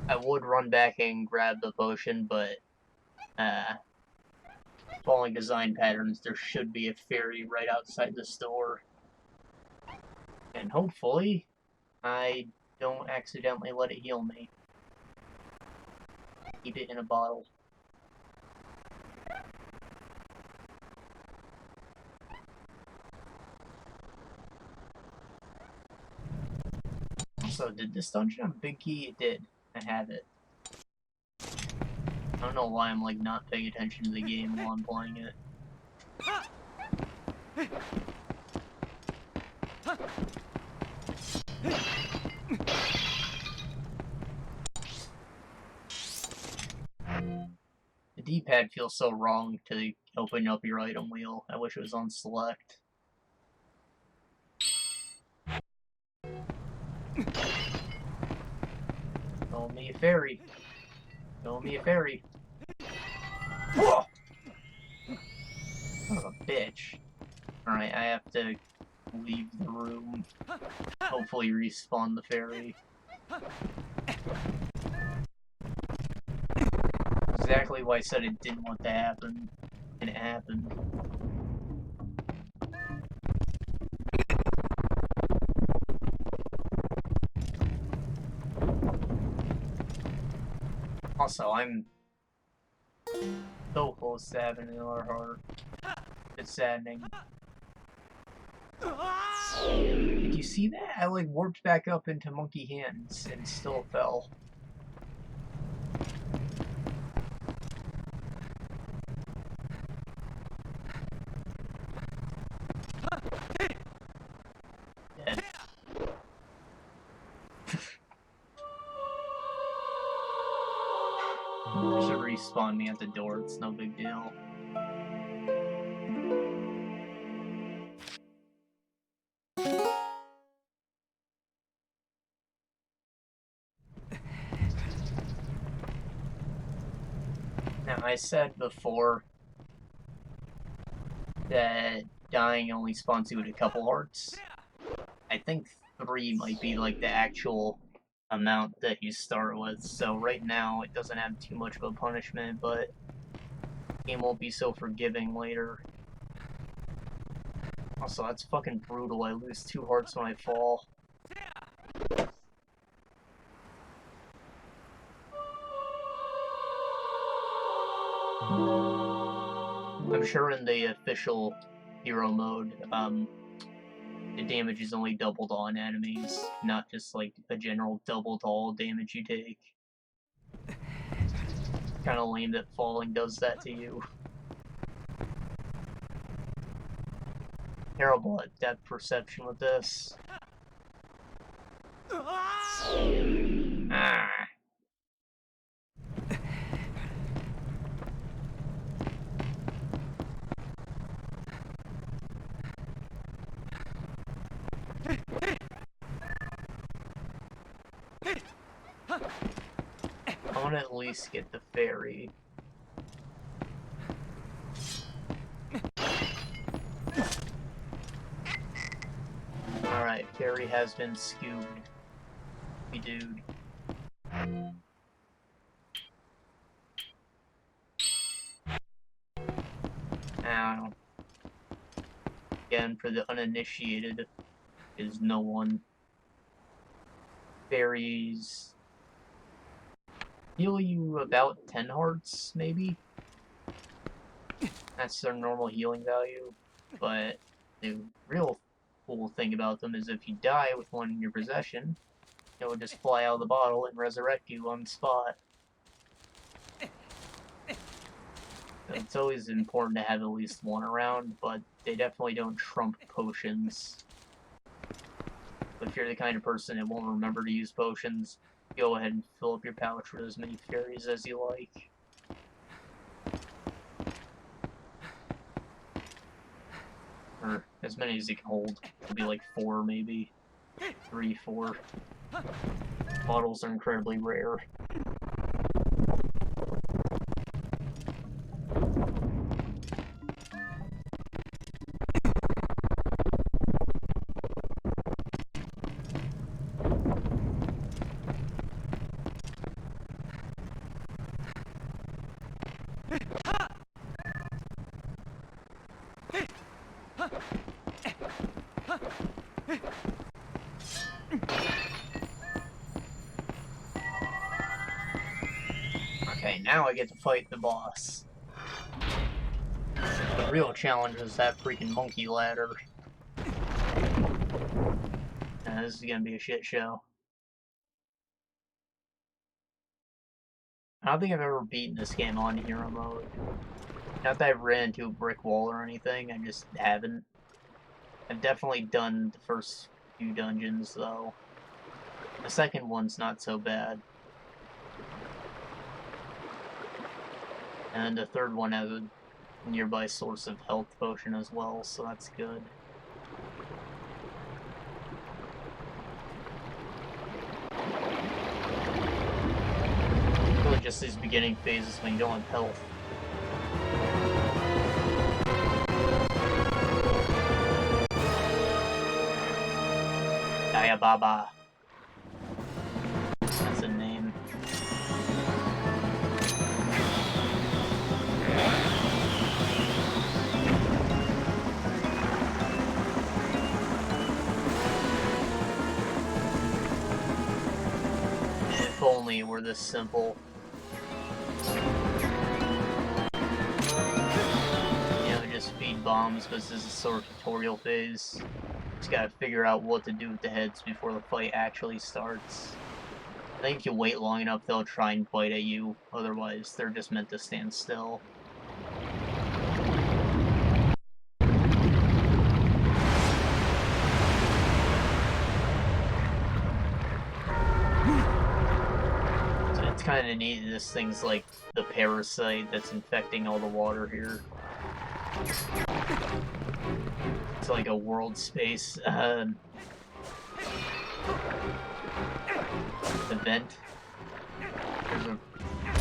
Speaker 1: I would run back and grab the potion, but following design patterns, there should be a fairy right outside the store. And hopefully, I don't accidentally let it heal me. Keep it in a bottle. So, did this dungeon have a big key? It did. I have it. I don't know why I'm like not paying attention to the game while I'm playing it. The D-pad feels so wrong to open up your item wheel. I wish it was on select. Show me a fairy. Show me a fairy. Whoa! Son of a bitch. Alright, I have to leave the room. Hopefully respawn the fairy. Exactly why I said it didn't want to happen. And it happened. Also, I'm so close to having another heart. It's saddening. Did you see that? I like warped back up into monkey hands and still fell. Dead. Should respawn me at the door, it's no big deal. Now, I said before that dying only spawns you with a couple hearts. I think 3 might be like the actual amount that you start with, so right now it doesn't have too much of a punishment, but the game won't be so forgiving later. Also, that's fucking brutal. I lose 2 hearts when I fall. I'm sure in the official hero mode, the damage is only doubled on enemies, not just like a general double to all damage you take. Kinda lame that falling does that to you. Terrible at depth perception with this. Ah. I want to at least get the fairy. Alright, fairy has been scooped. Me dude. Ow. Again, for the uninitiated, is no one. Fairies heal you about 10 hearts, maybe? That's their normal healing value, but the real cool thing about them is if you die with one in your possession, it will just fly out of the bottle and resurrect you on the spot. It's always important to have at least one around, but they definitely don't trump potions. If you're the kind of person that won't remember to use potions, go ahead and fill up your pouch with as many fairies as you like. Or as many as you can hold. It'll be like 4 maybe. 3, 4. Bottles are incredibly rare. Okay, now I get to fight the boss. The real challenge is that freaking monkey ladder. This is gonna be a shit show. I don't think I've ever beaten this game on hero mode. Not that I've ran into a brick wall or anything, I just haven't. I've definitely done the first few dungeons, though. The second one's not so bad. And the third one has a nearby source of health potion as well, so that's good. Really just these beginning phases when you don't have health. Baba. That's a name. If only it were this simple. Just feed bombs, but this is a sort of tutorial phase. Just gotta figure out what to do with the heads before the fight actually starts. I think if you wait long enough, they'll try and bite at you. Otherwise, they're just meant to stand still. So it's kind of neat. This thing's like the parasite that's infecting all the water here. It's like a world space event.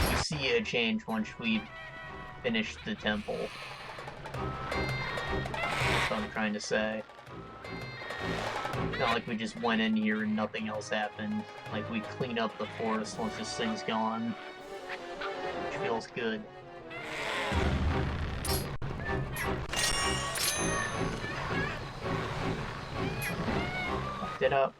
Speaker 1: We see a change once we finish the temple. That's what I'm trying to say. It's not like we just went in here and nothing else happened. Like, we clean up the forest once this thing's gone. Which feels good. Fucked it up.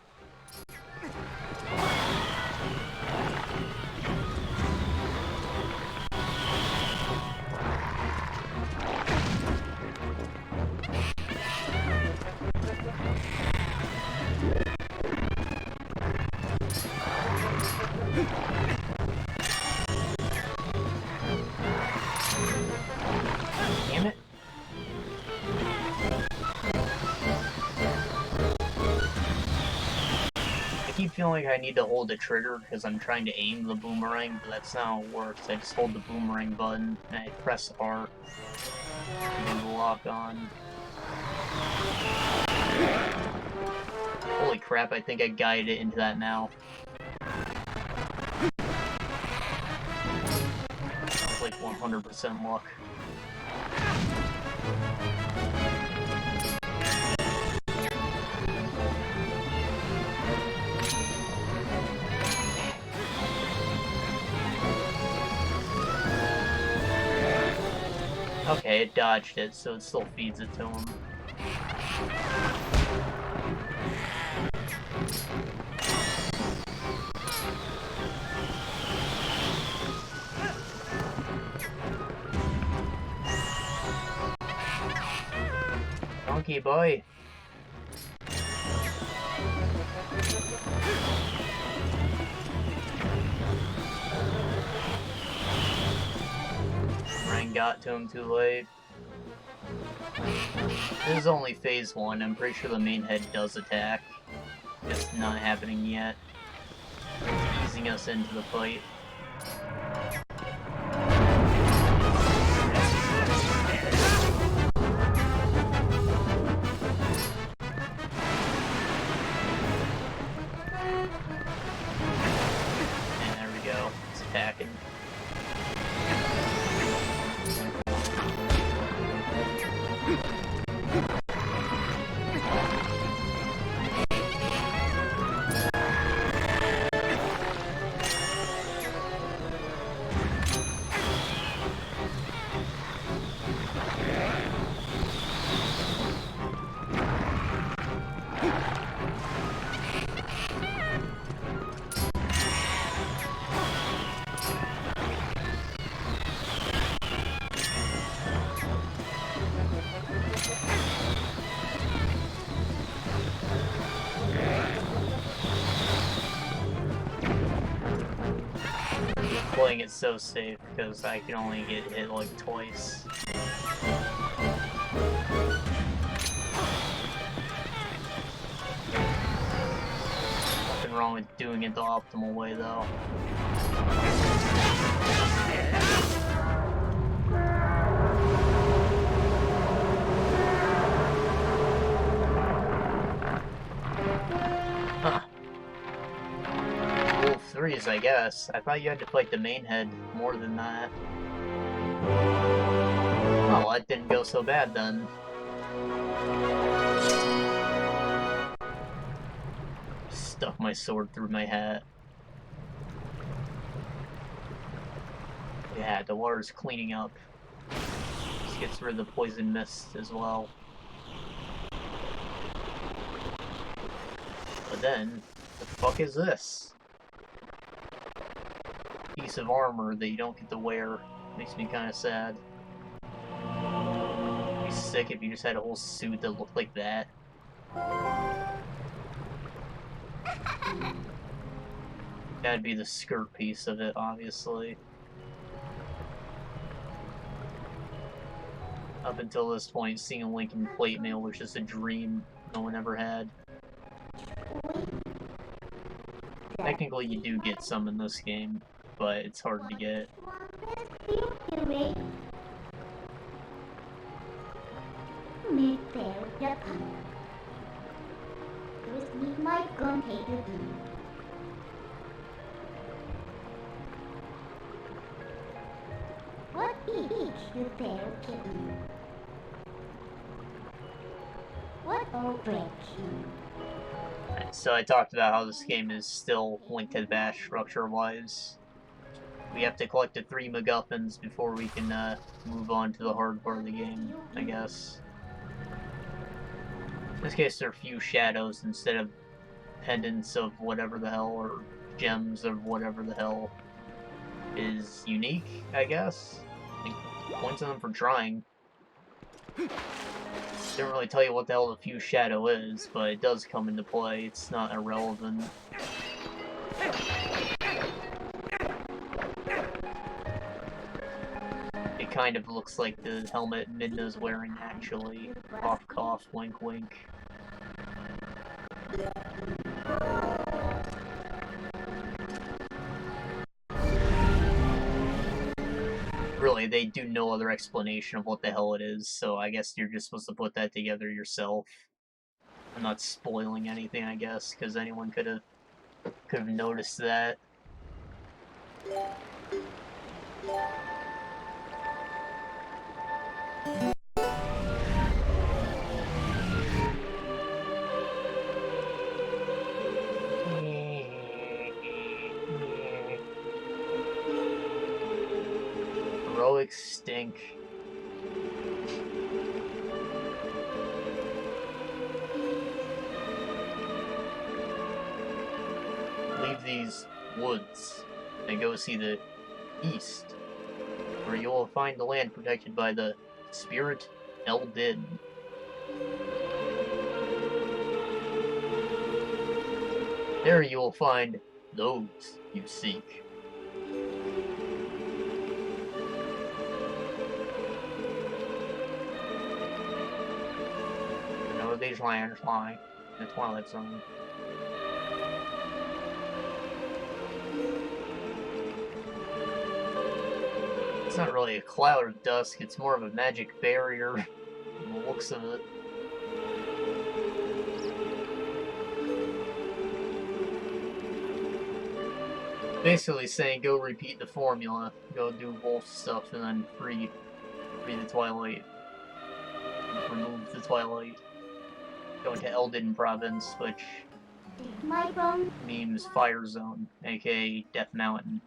Speaker 1: Damn it. I keep feeling like I need to hold the trigger because I'm trying to aim the boomerang, but that's not how it works. I just hold the boomerang button and I press R and do the lock on. Holy crap, I think I guided it into that now. That's like 100% luck. Okay, it dodged it, so it still feeds it to him. Donkey boy. Got to him too late. This is only phase 1. I'm pretty sure the main head does attack. Just not happening yet. Easing us into the fight. And there we go. It's attacking. playing it so safe because I can only get hit like twice. Nothing wrong with doing it the optimal way though. Huh. Wolf 3s, I guess. I thought you had to fight the main head more than that. Oh, that didn't go so bad then. Stuck my sword through my hat. Yeah, the water's cleaning up. This gets rid of the poison mist as well. But then, the fuck is this? Piece of armor that you don't get to wear. Makes me kinda sad. It'd be sick if you just had a whole suit that looked like that. That'd be the skirt piece of it, obviously. Up until this point, seeing Link in plate mail was just a dream no one ever had. Technically, you do get some in this game, but it's hard to get.
Speaker 2: What is the fair kitten? What break?
Speaker 1: So I talked about how this game is still linked to the bash structure-wise. We have to collect the 3 MacGuffins before we can move on to the hard part of the game, I guess. In this case, there are a few shadows instead of pendants of whatever the hell, or gems of whatever the hell is unique, I guess. I think points on them for trying. Didn't really tell you what the hell the few shadow is, but it does come into play. It's not irrelevant. It kind of looks like the helmet Midna's wearing, actually. Cough, cough, wink, wink. Really, they do no other explanation of what the hell it is, so I guess you're just supposed to put that together yourself. I'm not spoiling anything, I guess, because anyone could have noticed that. Heroic stink. Leave these woods and go see the east, where you will find the land protected by the spirit Eldin. There you will find those you seek. You know these lands lie in the Twilight Zone. It's not really a cloud of dusk, it's more of a magic barrier from the looks of it. Basically saying, go repeat the formula, go do wolf stuff, and then free the Twilight. Remove the Twilight. Go into Eldin Province, which means Fire Zone, aka Death Mountain.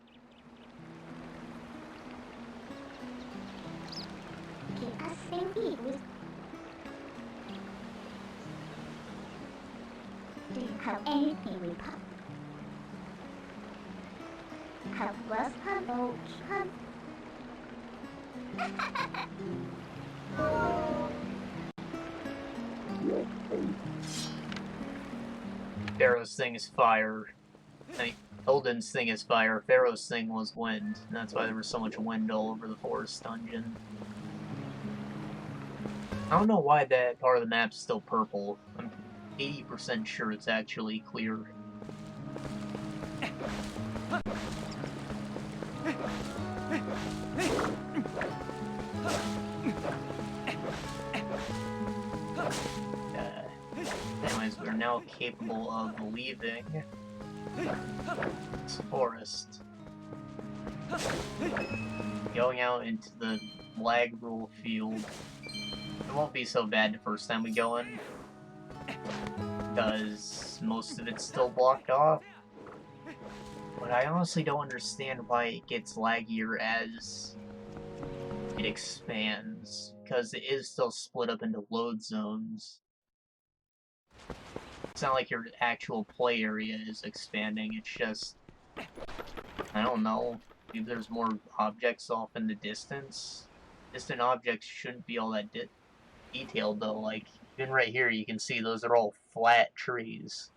Speaker 2: Do you have anything with pop? Have was hello hunt.
Speaker 1: Barrow's thing is fire. Elden's thing is fire, Pharaoh's thing was wind, and that's why there was so much wind all over the forest dungeon. I don't know why that part of the map's still purple. I'm 80% sure it's actually clear. Anyways, we're now capable of leaving this forest. Going out into the lag rule field. It won't be so bad the first time we go in, because most of it's still blocked off. But I honestly don't understand why it gets laggier as it expands, because it is still split up into load zones. It's not like your actual play area is expanding, it's just, I don't know, maybe there's more objects off in the distance. Distant objects shouldn't be all that detailed though, like, even right here you can see those are all flat trees.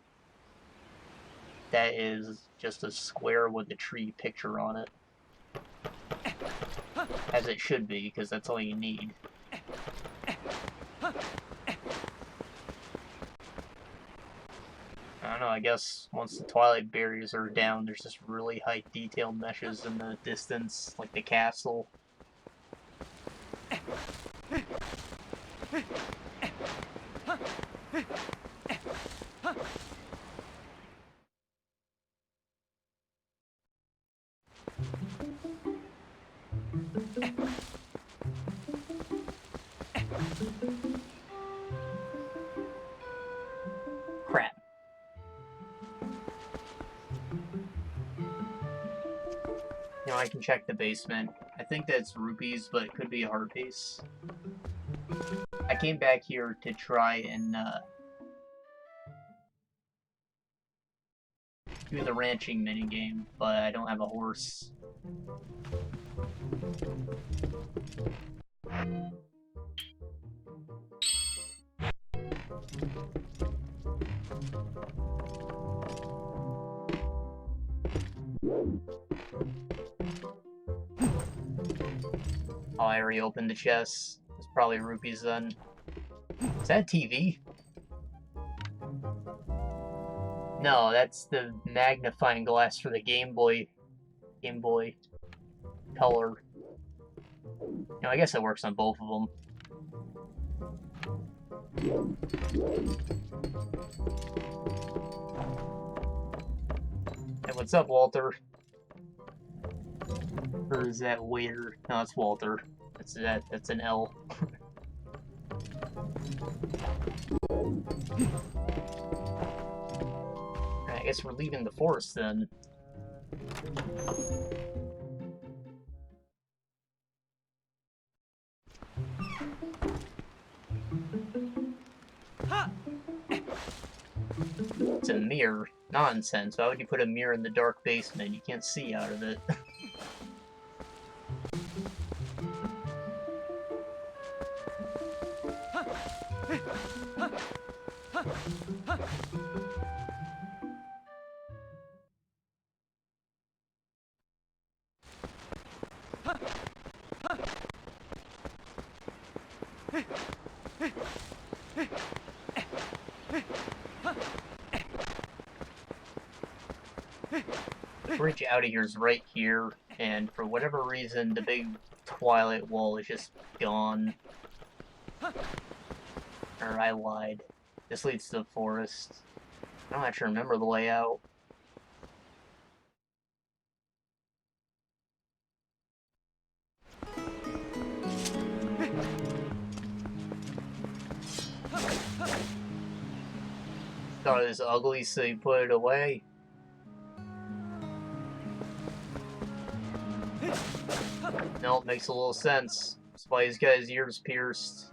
Speaker 1: That is just a square with a tree picture on it. As it should be, because that's all you need. I don't know, I guess once the Twilight barriers are down, there's just really high detailed meshes in the distance, like the castle. Crap. You know, I can check the basement. I think that's rupees, but it could be a heart piece. I came back here to try and do the ranching minigame, but I don't have a horse. Oh, I already opened the chest. It's probably rupees then. Is that TV? No, that's the magnifying glass for the Game Boy Color. You know, I guess it works on both of them. Hey, what's up, Walter? Or is that waiter? No, it's Walter. That's an L. I guess we're leaving the forest then. It's a mirror. Nonsense. Why would you put a mirror in the dark basement? You can't see out of it. The bridge out of here is right here, and for whatever reason, the big Twilight wall is just gone. Or I lied. This leads to the forest. I don't actually remember the layout. Thought it was ugly, so you put it away. No, it makes a little sense. That's why he's got his ears pierced.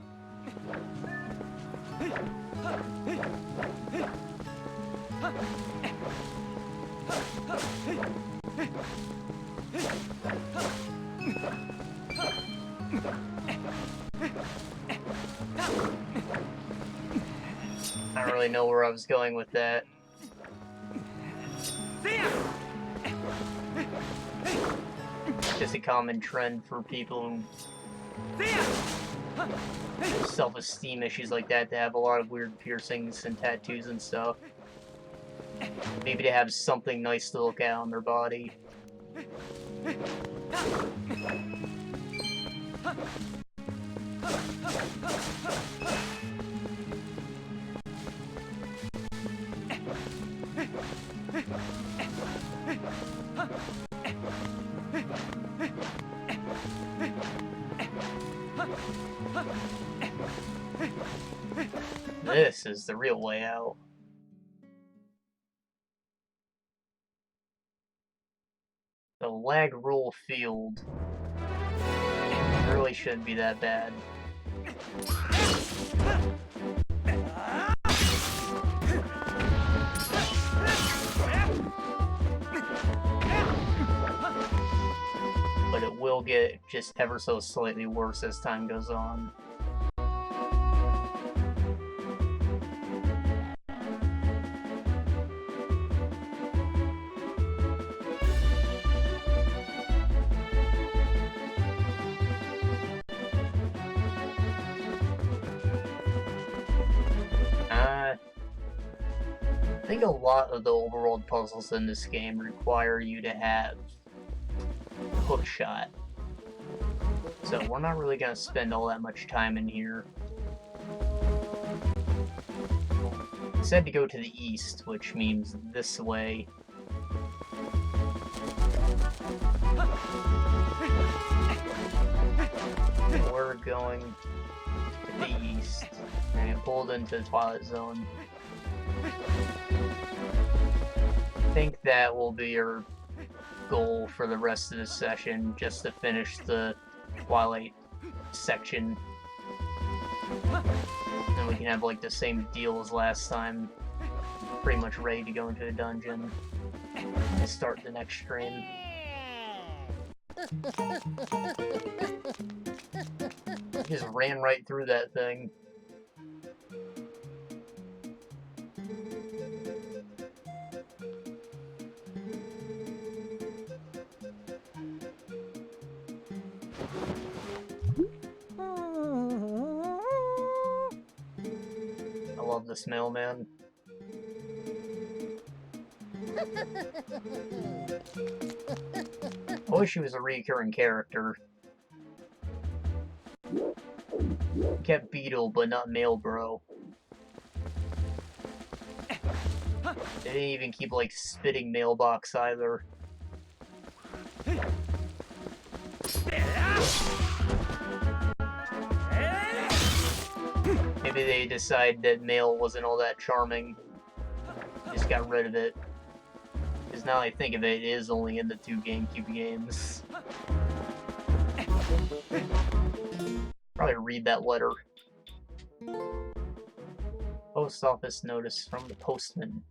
Speaker 1: I don't really know where I was going with that. just a common trend for people who self-esteem issues like that to have a lot of weird piercings and tattoos and stuff. Maybe to have something nice to look at on their body. This is the real way out. The lag roll field really shouldn't be that bad. But it will get just ever so slightly worse as time goes on. I think a lot of the overworld puzzles in this game require you to have hookshot. So we're not really going to spend all that much time in here. It said to go to the east, which means this way. We're going to the east and get pulled into the Twilight Zone. I think that will be our goal for the rest of this session, just to finish the Twilight section. And we can have like the same deal as last time. Pretty much ready to go into a dungeon and start the next stream. Just ran right through that thing. I love this mailman. I wish he was a recurring character. Kept Beetle, but not Mail Bro. They didn't even keep, like, Spitting Mailbox either. Maybe they decided that mail wasn't all that charming. Just got rid of it. Because now I think of it, it is only in the 2 GameCube games. Probably read that letter. Post office notice from the postman.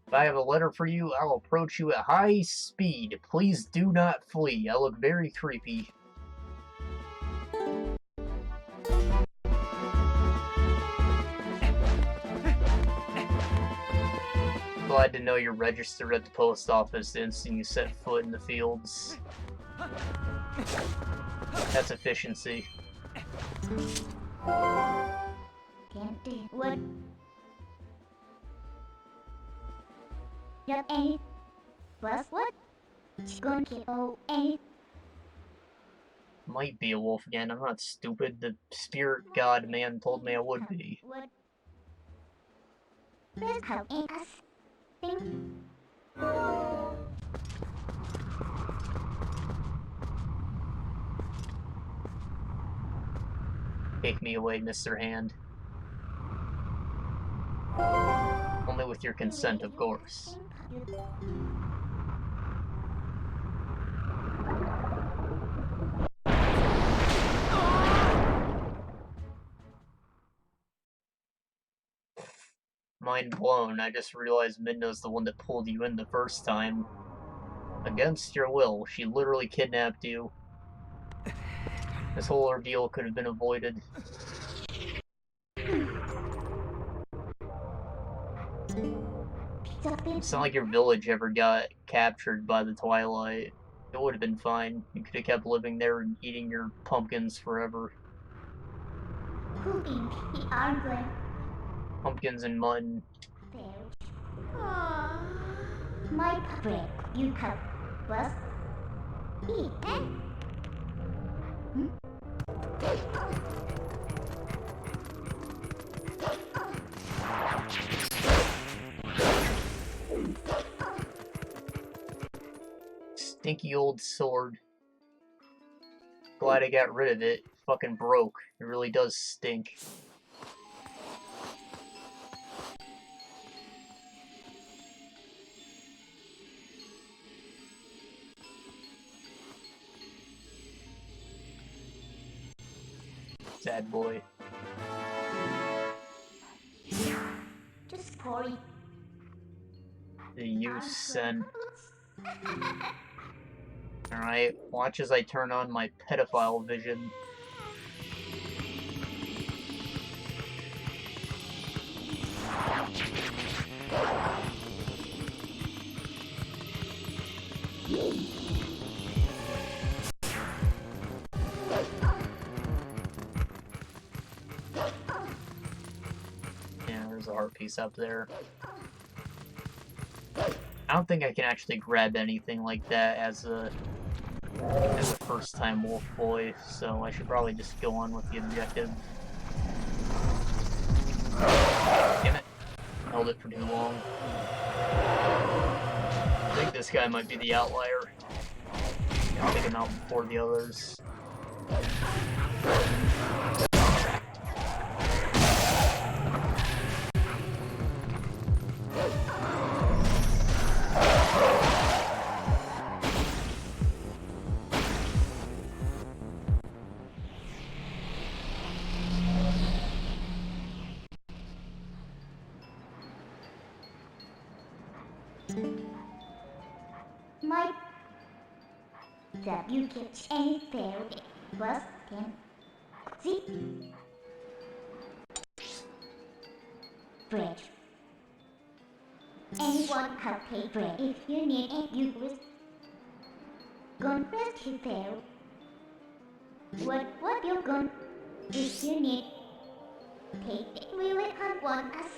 Speaker 1: If I have a letter for you, I'll approach you at high speed. Please do not flee. I look very creepy. Glad to know you're registered at the post office the instant you set foot in the fields. That's efficiency.
Speaker 2: What? Yup, and what? Going to and
Speaker 1: Might be a wolf again. I'm not stupid. The spirit god man told me I would be.
Speaker 2: what? Where's how us thing?
Speaker 1: Take me away, Mr. Hand. Only with your consent, of course. Mind blown, I just realized Midna's the one that pulled you in the first time. Against your will, she literally kidnapped you. This whole ordeal could have been avoided. It's not like your village ever got captured by the Twilight. It would have been fine. You could have kept living there and eating your pumpkins forever.
Speaker 2: Cooking the Arglen.
Speaker 1: Pumpkins and mutton.
Speaker 2: My bread, you have was eat and
Speaker 1: Stinky old sword. Glad I got rid of it. Fucking broke. It really does stink. Sad boy.
Speaker 2: just pour it.
Speaker 1: The use scent. Alright, watch as I turn on my pedophile vision. Yeah, there's a heart piece up there. I don't think I can actually grab anything like that as a first-time wolf boy, so I should probably just go on with the objective. Damn it. Held it for too long. I think this guy might be the outlier. I'll take him out before the others.
Speaker 2: My that you catch any failed was can see bread. Anyone can pay bread if you need it. You was gun rest he failed. What you gun if you need pay it will it have one us.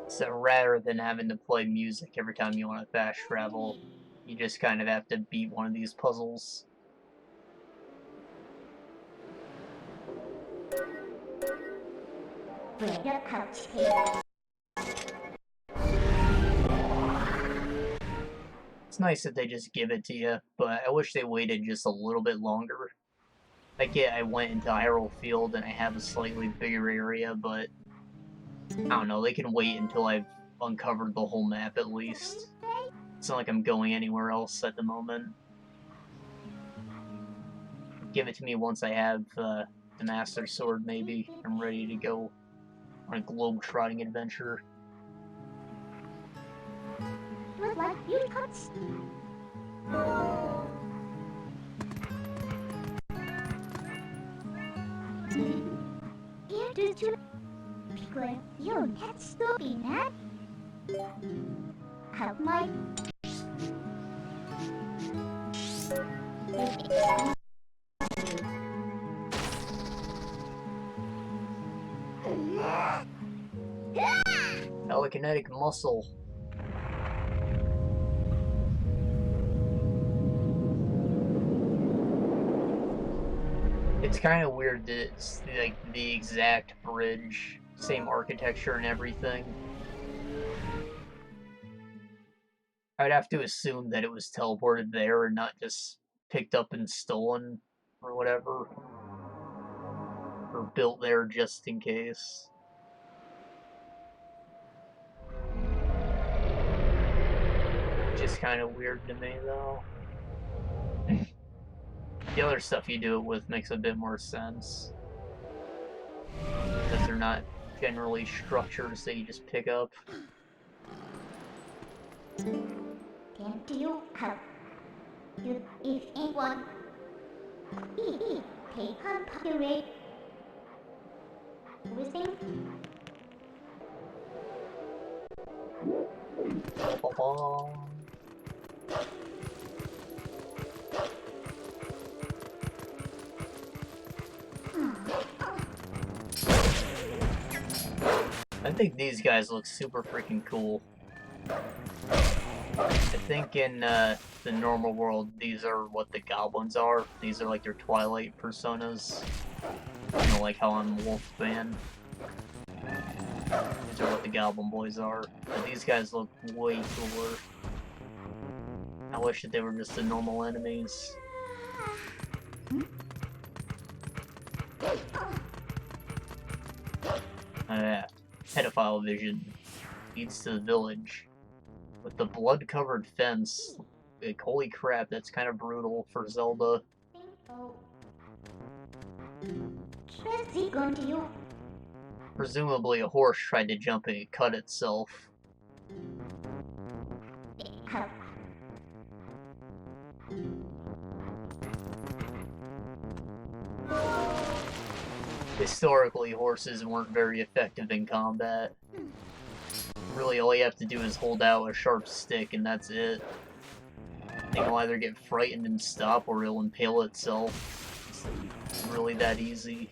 Speaker 1: So rather than having to play music every time you want to fast travel, you just kind of have to beat one of these puzzles. It's nice that they just give it to you, but I wish they waited just a little bit longer. I get I went into Hyrule Field and I have a slightly bigger area, but I don't know, they can wait until I've uncovered the whole map at least. It's not like I'm going anywhere else at the moment. Give it to me once I have the Master Sword, maybe. I'm ready to go on a globe-trotting adventure.
Speaker 2: Would like you touch. Here to people, you're not stopping that. Help my.
Speaker 1: Telekinetic muscle. It's kind of weird that it's like the exact bridge, same architecture and everything. I'd have to assume that it was teleported there and not just picked up and stolen or whatever. Or built there just in case. Just kind of weird to me, though. The other stuff you do it with makes a bit more sense. Because they're not generally structures that you just pick up.
Speaker 2: Can't you help? You, if anyone, take unpopular with him.
Speaker 1: I think these guys look super freaking cool. I think in the normal world, these are what the goblins are. These are like their Twilight personas. You know, like how I'm Wolfman. These are what the Goblin Boys are. But these guys look way cooler. I wish that they were just the normal enemies. Pedophile vision leads to the village. With the blood-covered fence. Like, holy crap, that's kind of brutal for Zelda. Presumably a horse tried to jump and it cut itself. Historically, horses weren't very effective in combat. Really, all you have to do is hold out a sharp stick and that's it. It'll either get frightened and stop or it'll impale itself. It's really that easy.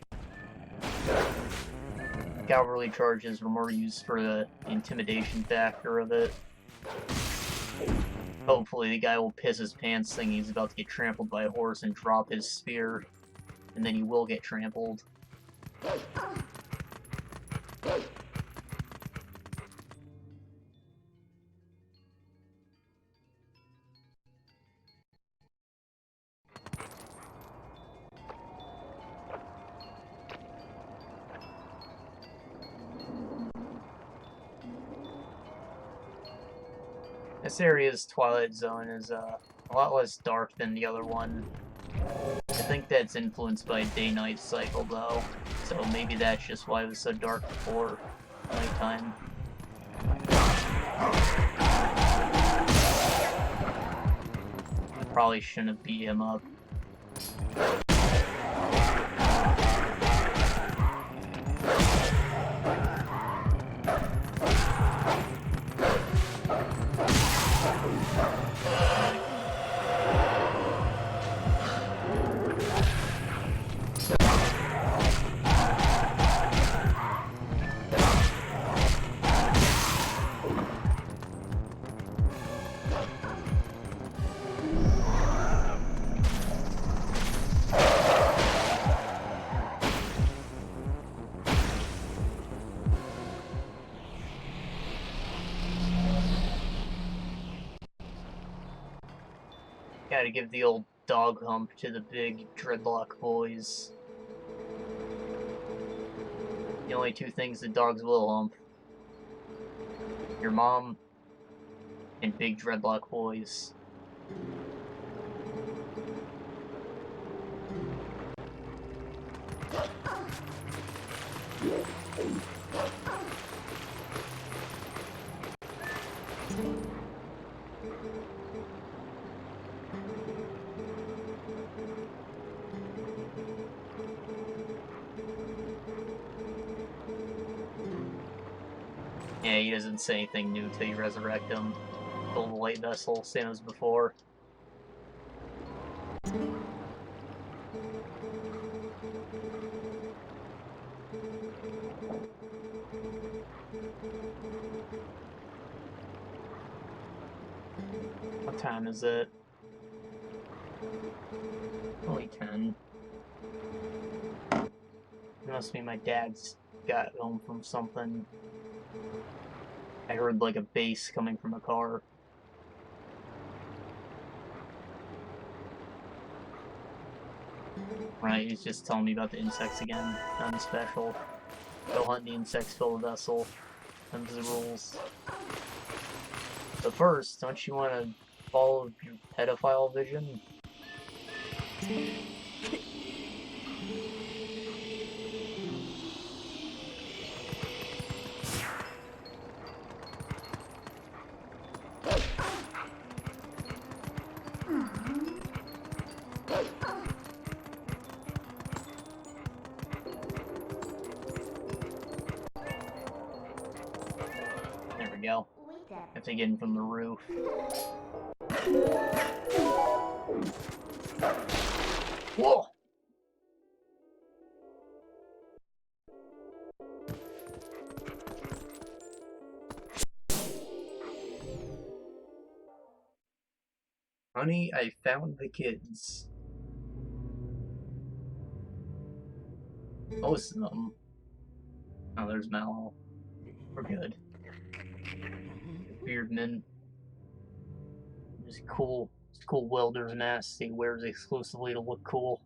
Speaker 1: Cavalry charges were more used for the intimidation factor of it. Hopefully the guy will piss his pants thinking he's about to get trampled by a horse and drop his spear. And then he will get trampled. This area's Twilight Zone is a lot less dark than the other one. I think that's influenced by day-night cycle though, so maybe that's just why it was so dark before nighttime. I probably shouldn't have beat him up. Gotta give the old dog hump to the big dreadlock boys. The only two things that dogs will hump. Your mom and big dreadlock boys. Yeah, he doesn't say anything new until you resurrect him. Fill the light vessel, same as before. What time is it? Only 10. It must be my dad's got home from something. I heard like a bass coming from a car. Right, he's just telling me about the insects again. Nothing special. Go hunt the insects, fill the vessel. Them's the rules. But first, don't you want to follow your pedophile vision? There we go.
Speaker 2: Wait
Speaker 1: Have to get in from the roof. Whoa! Honey, I found the kids. Most of them. Oh, there's Mallow. We're good. Beardman. Just cool. It's cool welder's mask he wears exclusively to look cool.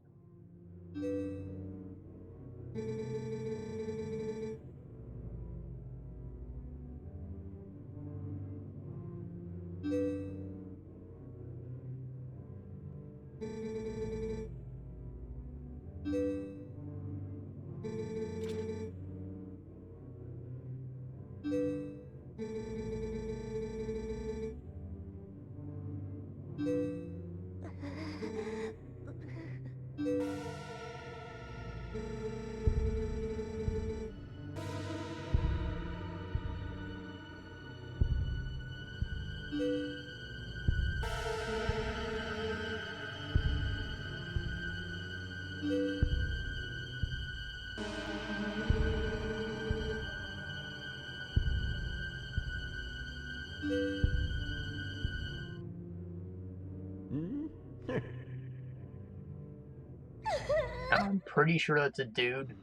Speaker 1: I'm pretty sure that's a dude,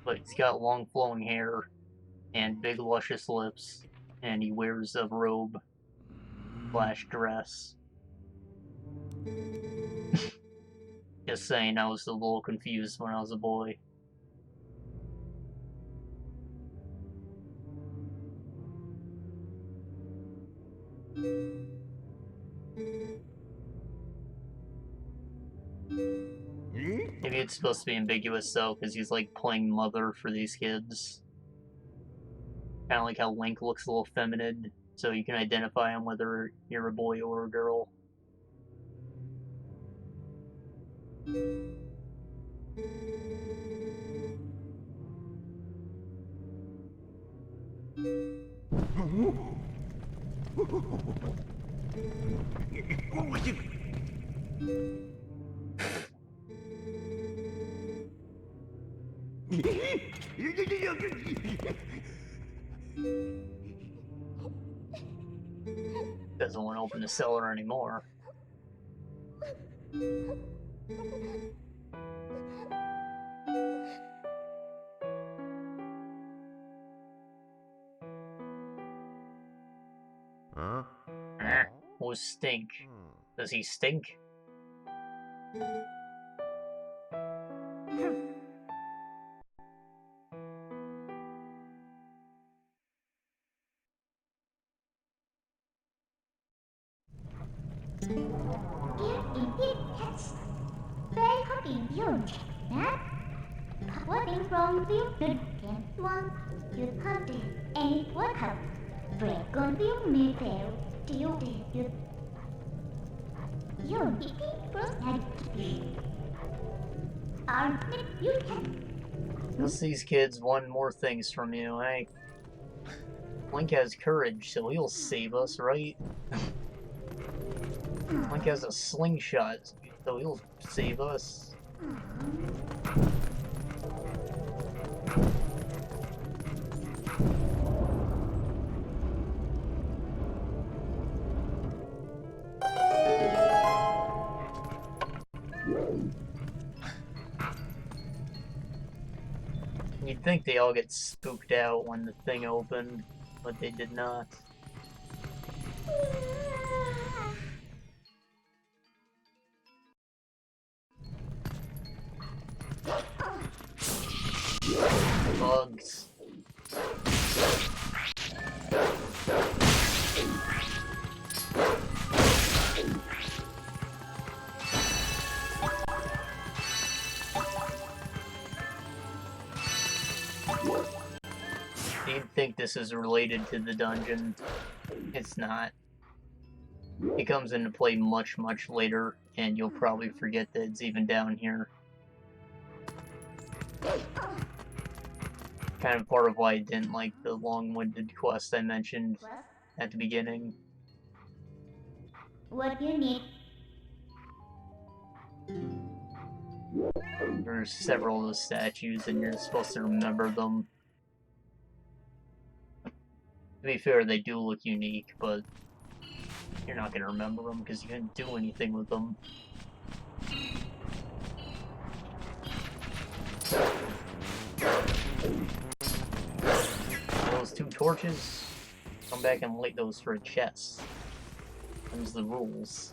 Speaker 1: but he's got long flowing hair and big luscious lips, and he wears a robe / dress. Just saying, I was a little confused when I was a boy. Maybe it's supposed to be ambiguous though, because he's like playing mother for these kids. Kind of like how Link looks a little feminine, so you can identify him whether you're a boy or a girl. Doesn't want to open the cellar anymore.
Speaker 3: Huh?
Speaker 1: Who's Stink? Does he stink?
Speaker 2: Here indeed pets. Very happy you check that. Quoting from the good one, you can't do any workout. Dragon will me fail, still you. You eating first night. Aren't it you can?
Speaker 1: Just these kids want more things from you, eh? Link has courage, so he'll save us, right? Link has a slingshot, so he'll save us. You'd think they all get spooked out when the thing opened, but they did not. Bugs. You'd think this is related to the dungeon. It's not. It comes into play much later, and you'll probably forget that it's even down here. Kind of part of why I didn't like the long-winded quest I mentioned at the beginning.
Speaker 2: What do you need?
Speaker 1: There's several of those statues, and you're supposed to remember them. To be fair, they do look unique, but you're not going to remember them because you didn't do anything with them. Those 2 torches, come back and light those for a chest. Them's the rules.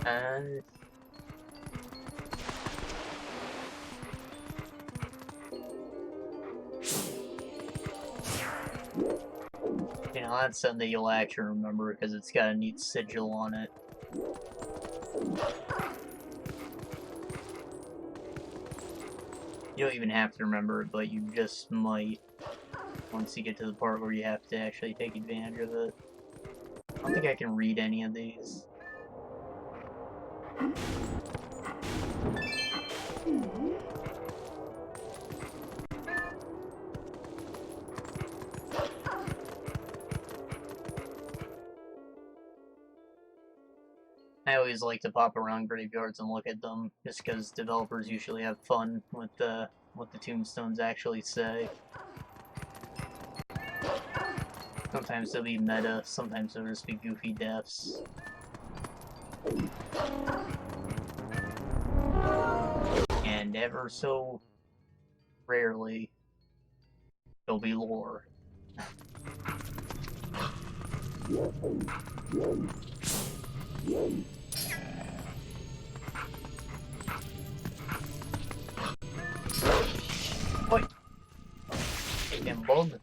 Speaker 1: And you know, that's something that you'll actually remember because it's got a neat sigil on it. You don't even have to remember it, but you just might once you get to the part where you have to actually take advantage of it. I don't think I can read any of these. I always like to pop around graveyards and look at them, just because developers usually have fun with what the tombstones actually say. Sometimes they'll be meta, sometimes they'll just be goofy deaths. And ever so rarely, there'll be lore. Oi! Damn bug.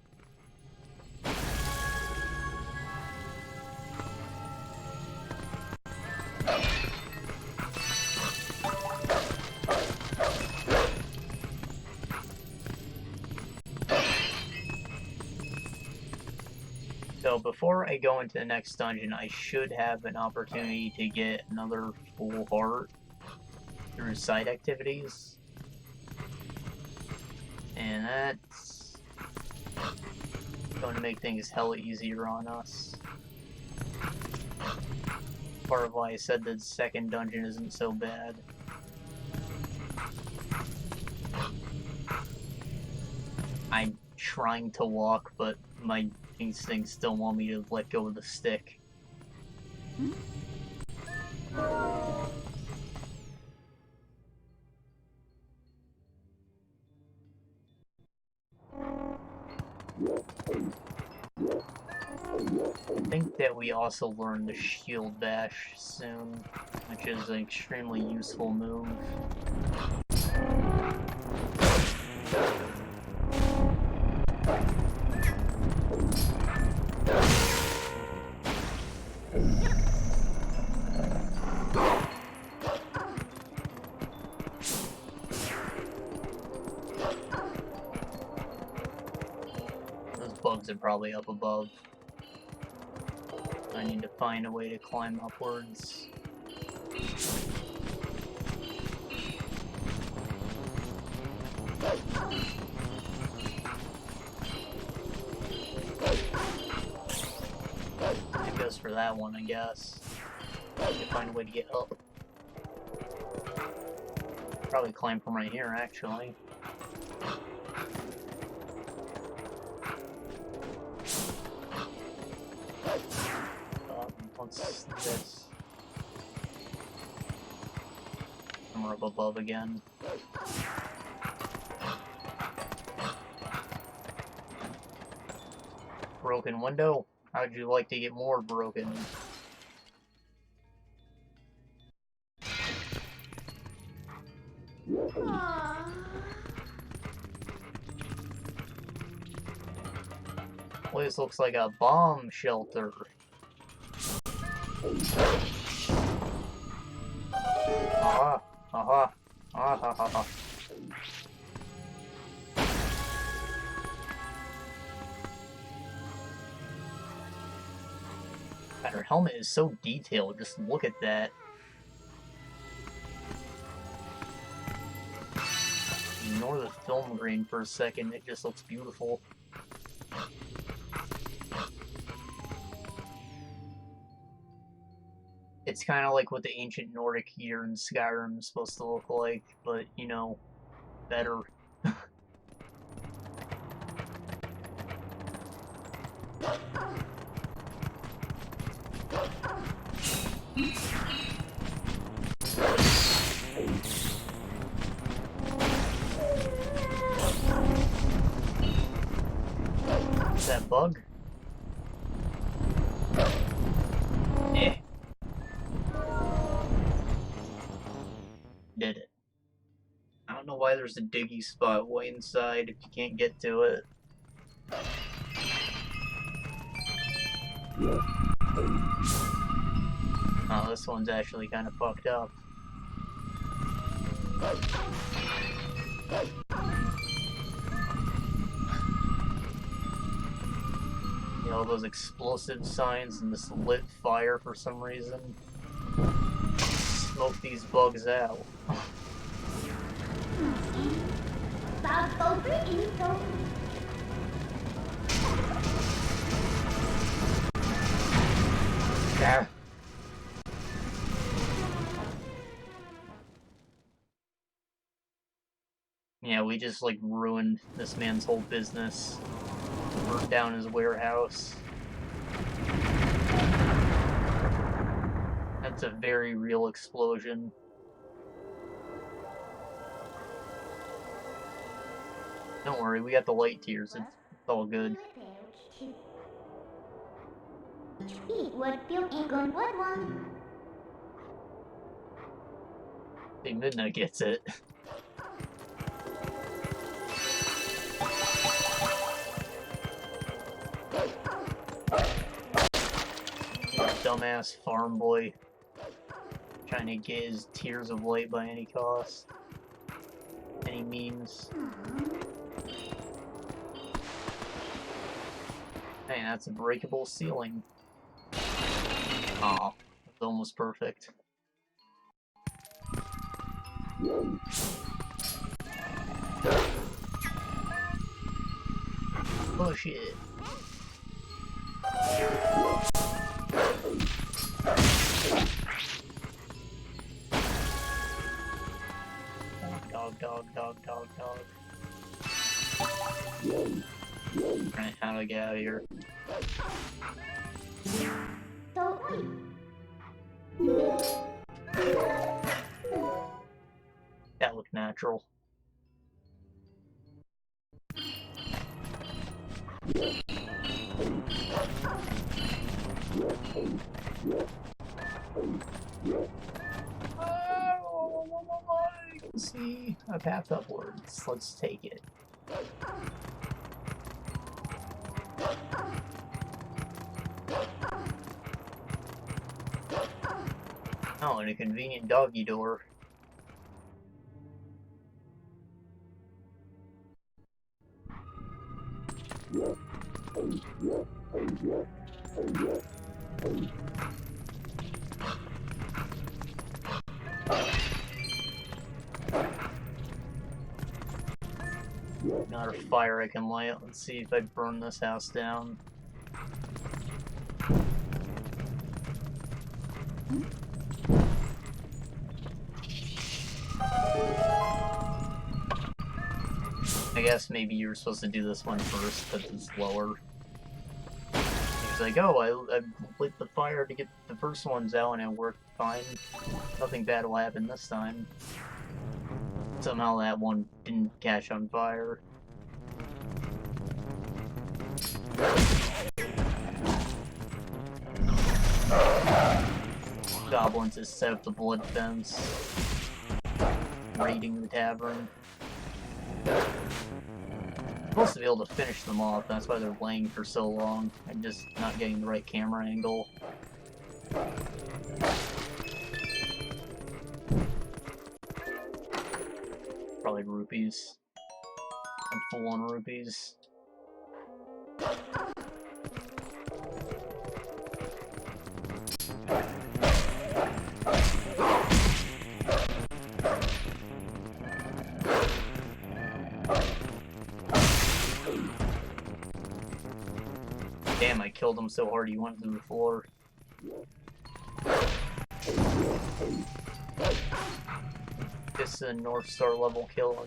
Speaker 1: So before I go into the next dungeon, I should have an opportunity to get another full heart through side activities. And that's going to make things hella easier on us. Part of why I said the second dungeon isn't so bad. I'm trying to walk, but my instincts still want me to let go of the stick. I think that we also learn the shield bash soon, which is an extremely useful move. Those bugs are probably up above. I need to find a way to climb upwards. It goes for that one, I guess. I need to find a way to get up. Probably climb from right here, actually. What's this? And we're up above again. Broken window? How'd you like to get more broken? Place looks like a bomb shelter. Aha, aha, aha, aha. God, her helmet is so detailed, just look at that. Ignore the film grain for a second, it just looks beautiful. It's kind of like what the ancient Nordic here in Skyrim is supposed to look like, but, you know, better. Is that bug? Eh. Did it. I don't know why there's a diggy spot way inside if you can't get to it. Oh, this one's actually kind of fucked up. You know, those explosive signs and this lit fire for some reason. Smoke these bugs out. Yeah. Yeah, we just like ruined this man's whole business. Burned down his warehouse. That's a very real explosion. Don't worry, we got the light tiers. It's all good. Hey, Midnight gets it. Dumbass farm boy trying to get his tears of light by any cost, any means. Hey, that's a breakable ceiling. Aw, it's almost perfect. Push it. Dog, dog, dog, dog, dog. Alright, how do I get out of here? That looked natural. I can see a path upwards. Let's take it. Oh, and a convenient doggy door. Another fire I can light. Let's see if I burn this house down. I guess maybe you were supposed to do this one first, because it's lower. He's like, oh, I lit the fire to get the first ones out and it worked fine. Nothing bad will happen this time. Somehow that one didn't catch on fire. Goblins has set up the blood fence, raiding the tavern. supposed to be able to finish them off, that's why they're laying for so long. I'm just not getting the right camera angle. Probably rupees. I'm full on rupees. Damn, I killed him so hard he went through the floor. This is a North Star level kill.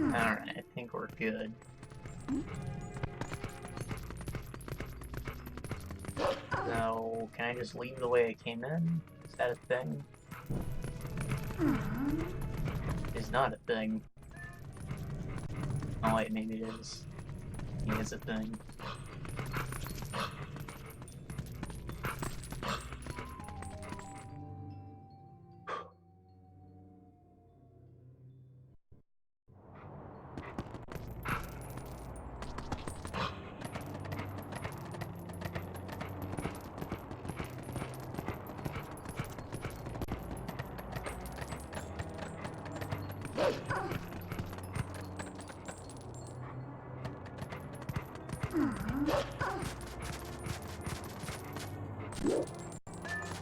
Speaker 1: Alright, I think we're good. So, can I just leave the way I came in? Is that a thing? It's not a thing. Oh wait, maybe it is. It is a thing.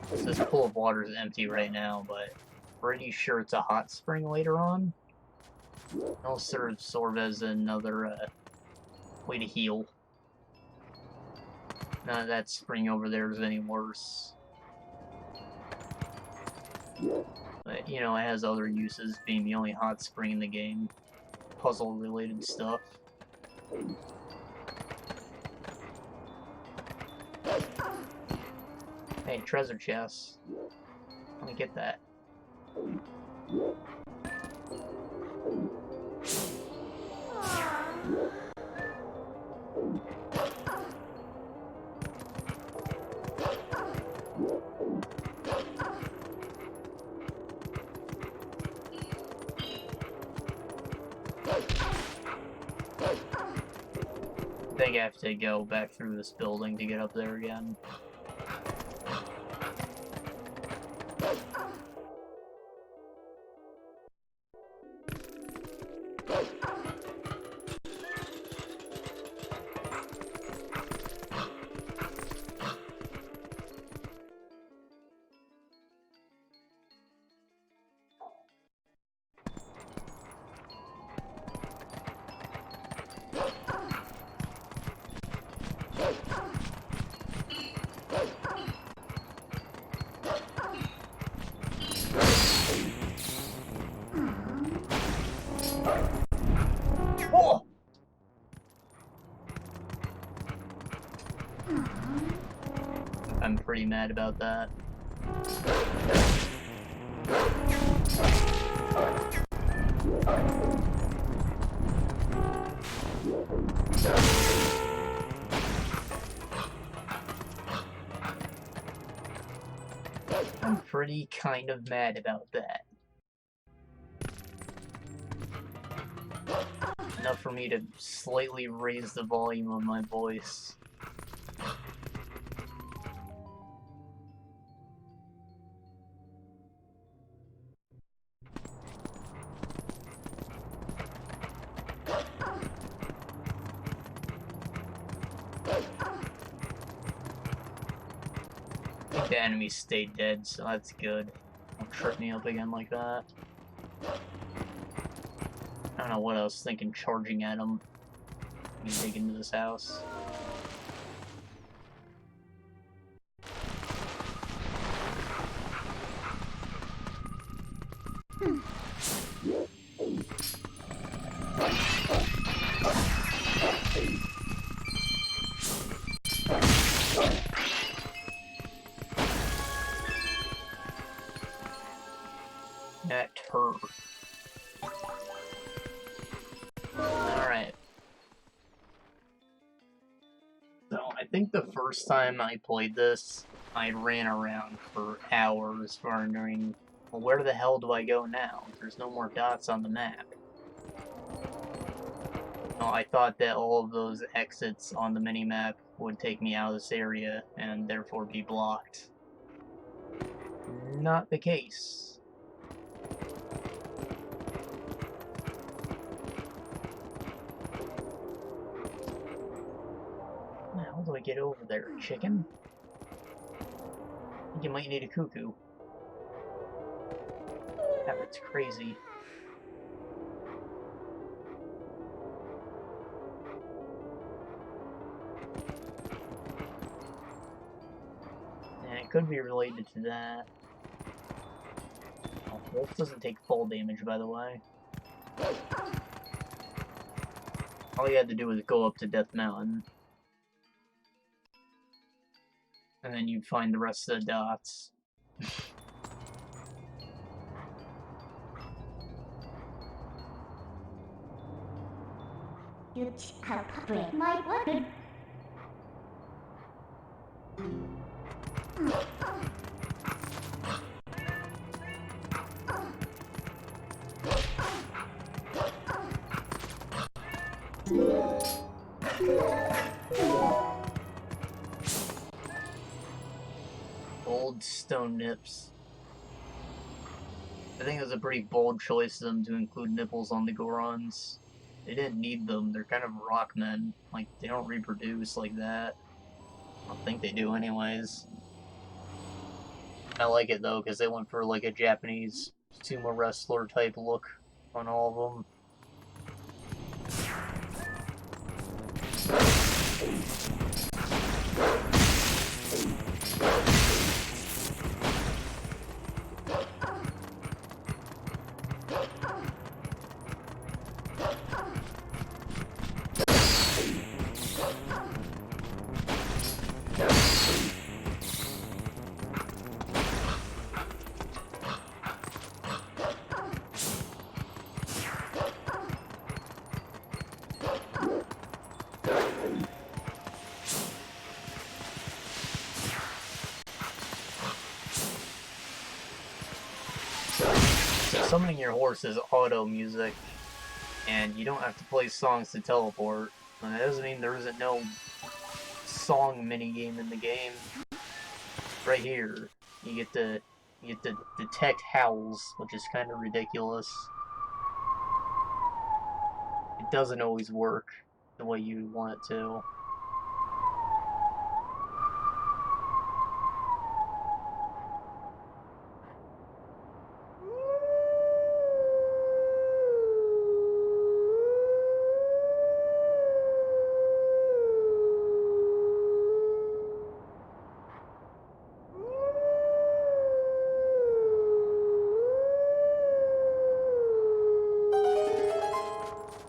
Speaker 1: So this pool of water is empty right now, but pretty sure it's a hot spring later on. It'll serve as another way to heal. None of that spring over there is any worse. But, you know, it has other uses, being the only hot spring in the game. Puzzle-related stuff. Hey, treasure chest. Let me get that. I think I have to go back through this building to get up there again. I'm pretty mad about that. I'm pretty kind of mad about that. Enough for me to slightly raise the volume of my voice. I think the enemies stayed dead, so that's good. Don't trip me up again like that. I don't know what I was thinking, charging at them. Let me dig into this house. think the first time I played this, I ran around for hours wondering, well, where the hell do I go now? There's no more dots on the map. Well, I thought that all of those exits on the minimap would take me out of this area and therefore be blocked. Not the case. How do I get over there, chicken? I think you might need a cuckoo. That's crazy. And it could be related to that. Oh, Wolf doesn't take fall damage, by the way. All you had to do was go up to Death Mountain. And then you'd find the rest of the dots.
Speaker 2: You have break my weapon.
Speaker 1: Old stone nips. I think it was a pretty bold choice of them to include nipples on the Gorons. They didn't need them, they're kind of rock men. Like, they don't reproduce like that. I don't think they do anyways. I like it though, because they went for like a Japanese sumo wrestler type look on all of them. Summoning your horse is auto music, and you don't have to play songs to teleport. And that doesn't mean there isn't no song minigame in the game. Right here, you get to detect howls, which is kind of ridiculous. It doesn't always work the way you want it to.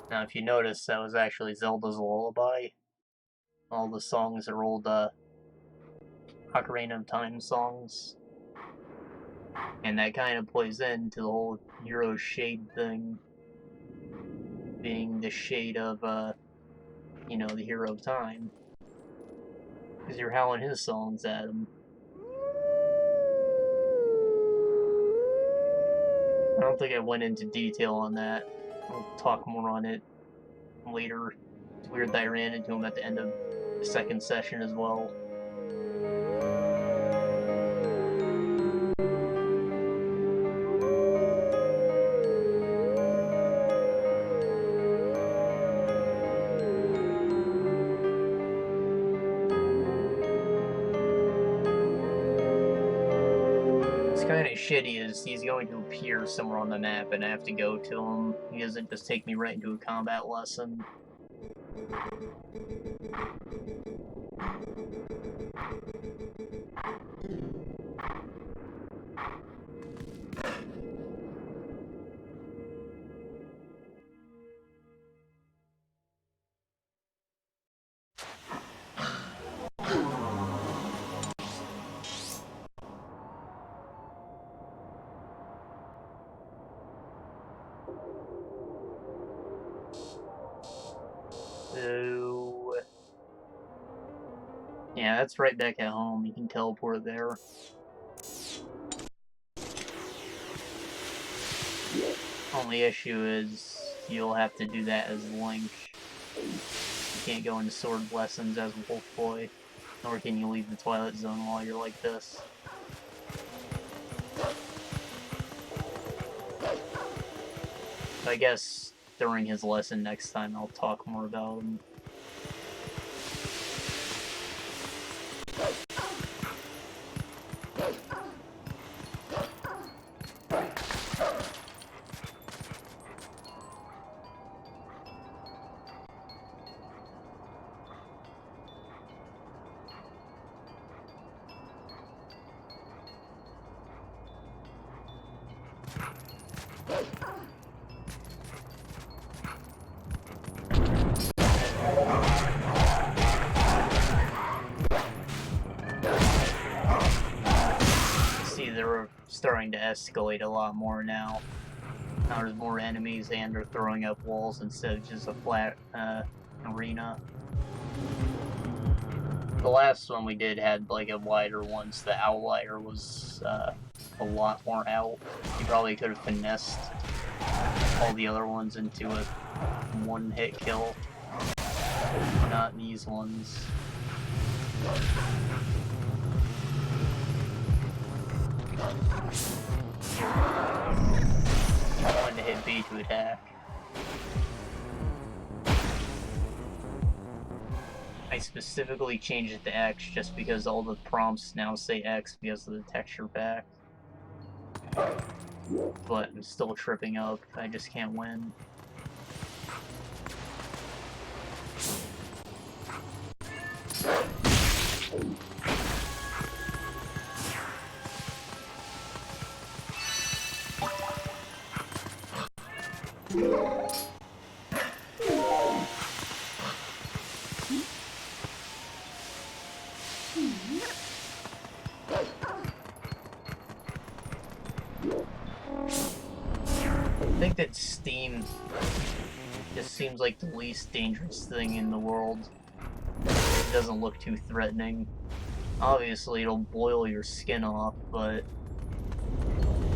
Speaker 1: Now, if you notice, that was actually Zelda's Lullaby. All the songs are old, Ocarina of Time songs. And that kind of plays into the whole hero shade thing. Being the shade of, you know, the hero of time. Because you're howling his songs at him. I don't think I went into detail on that. We'll talk more on it later. It's weird that I ran into him at the end of the second session as well. Kind of shitty is he's going to appear somewhere on the map and I have to go to him. He doesn't just take me right into a combat lesson. So Yeah, that's right back at home. You can teleport there. Only issue is you'll have to do that as Link. You can't go into sword lessons as Wolf Boy, nor can you leave the Twilight Zone while you're like this. I guess during his lesson next time I'll talk more about him. They're starting to escalate a lot more now. Now there's more enemies and they're throwing up walls instead of just a flat arena. The last one we did had like a wider one, so the outlier was a lot more out. You probably could have finessed all the other ones into a one-hit kill. Not these ones. One to hit B to attack. I specifically changed it to X just because all the prompts now say X because of the texture pack. But I'm still tripping up. I just can't win. I think that steam just seems like the least dangerous thing in the world. It doesn't look too threatening. Obviously, it'll boil your skin off, but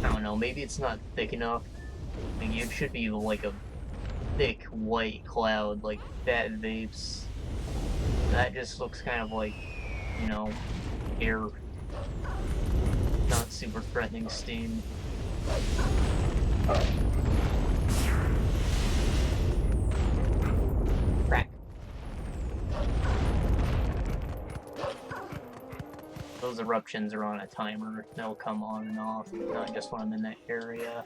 Speaker 1: I don't know, maybe it's not thick enough. I mean, it should be like a thick white cloud, like that vapes. That just looks kind of like, you know, air. Not super threatening steam. Crack. Those eruptions are on a timer. They'll come on and off, not just when I'm in that area.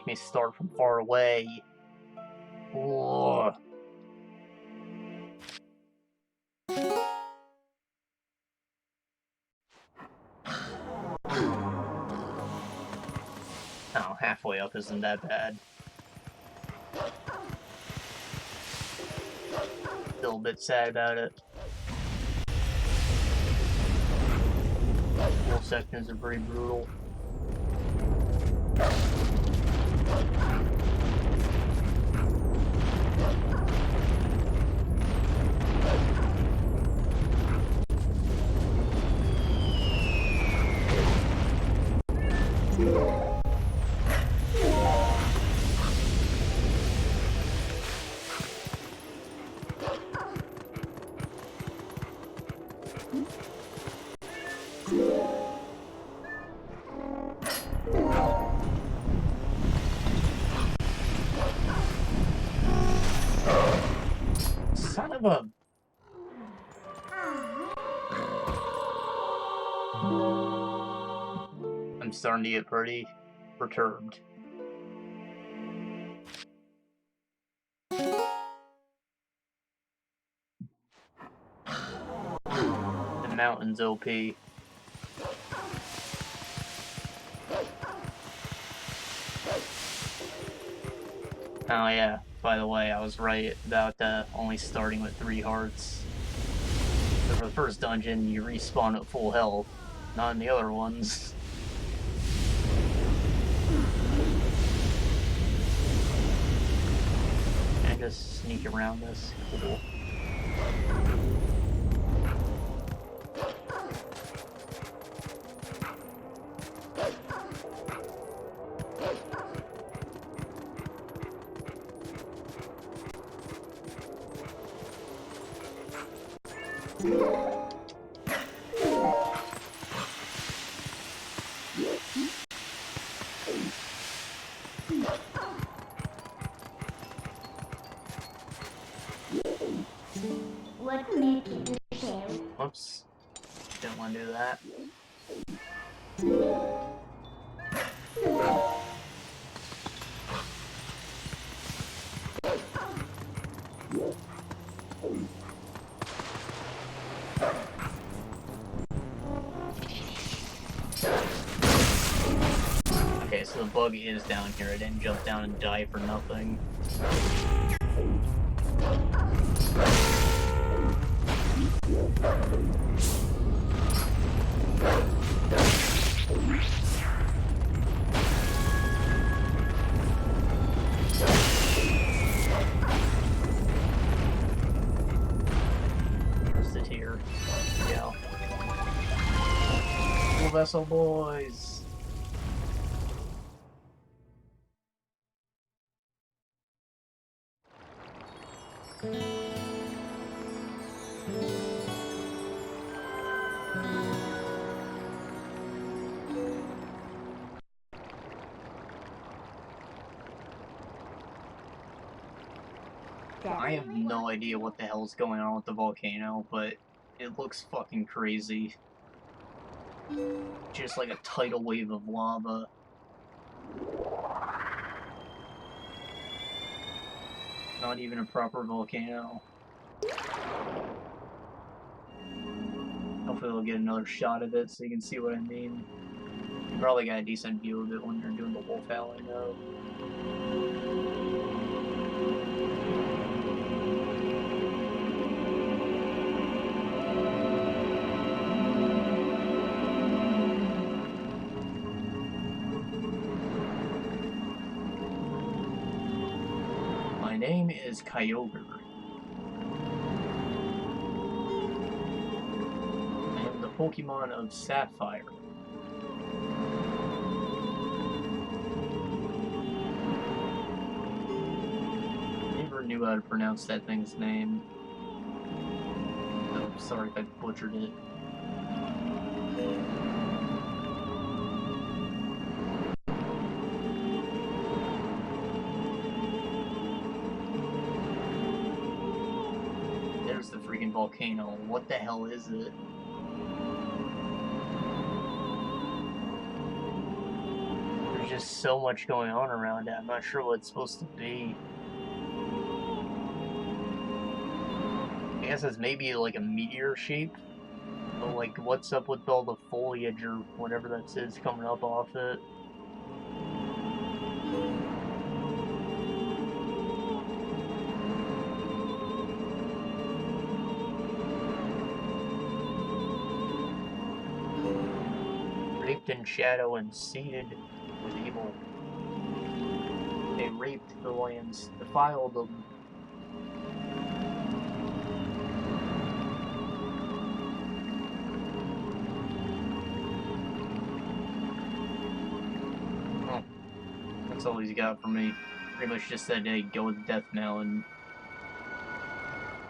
Speaker 1: Me start from far away. Oh. Oh, halfway up isn't that bad. Still a bit sad about it. Full sections are pretty brutal. Son of a I'm starting to get pretty perturbed. The mountain's OP. Oh yeah, by the way, I was right about only starting with 3 hearts. So for the first dungeon, you respawn at full health, not in the other ones. Can I just sneak around this? Cool.
Speaker 2: What make it shell?
Speaker 1: Whoops. Didn't want to do that. Okay, so the bug is down here. I didn't jump down and die for nothing. Where's the tier? Yeah. Full vessel boys! I have no idea what the hell's going on with the volcano, but it looks fucking crazy. Just like a tidal wave of lava. Not even a proper volcano. Hopefully we'll get another shot of it so you can see what I mean. You probably got a decent view of it when you're doing the wolf howling though. My name is Kyogre. I am the Pokemon of Sapphire. Never knew how to pronounce that thing's name. I'm sorry if I butchered it. There's the freaking volcano. What the hell is it? There's just so much going on around it. I'm not sure what it's supposed to be. I guess it's maybe like a meteor shape. But like, what's up with all the foliage or whatever that is coming up off it? Raped in shadow and seated with evil. They raped the lands, defiled them. Well, that's all he's got for me. Pretty much just said, hey, go with death now, and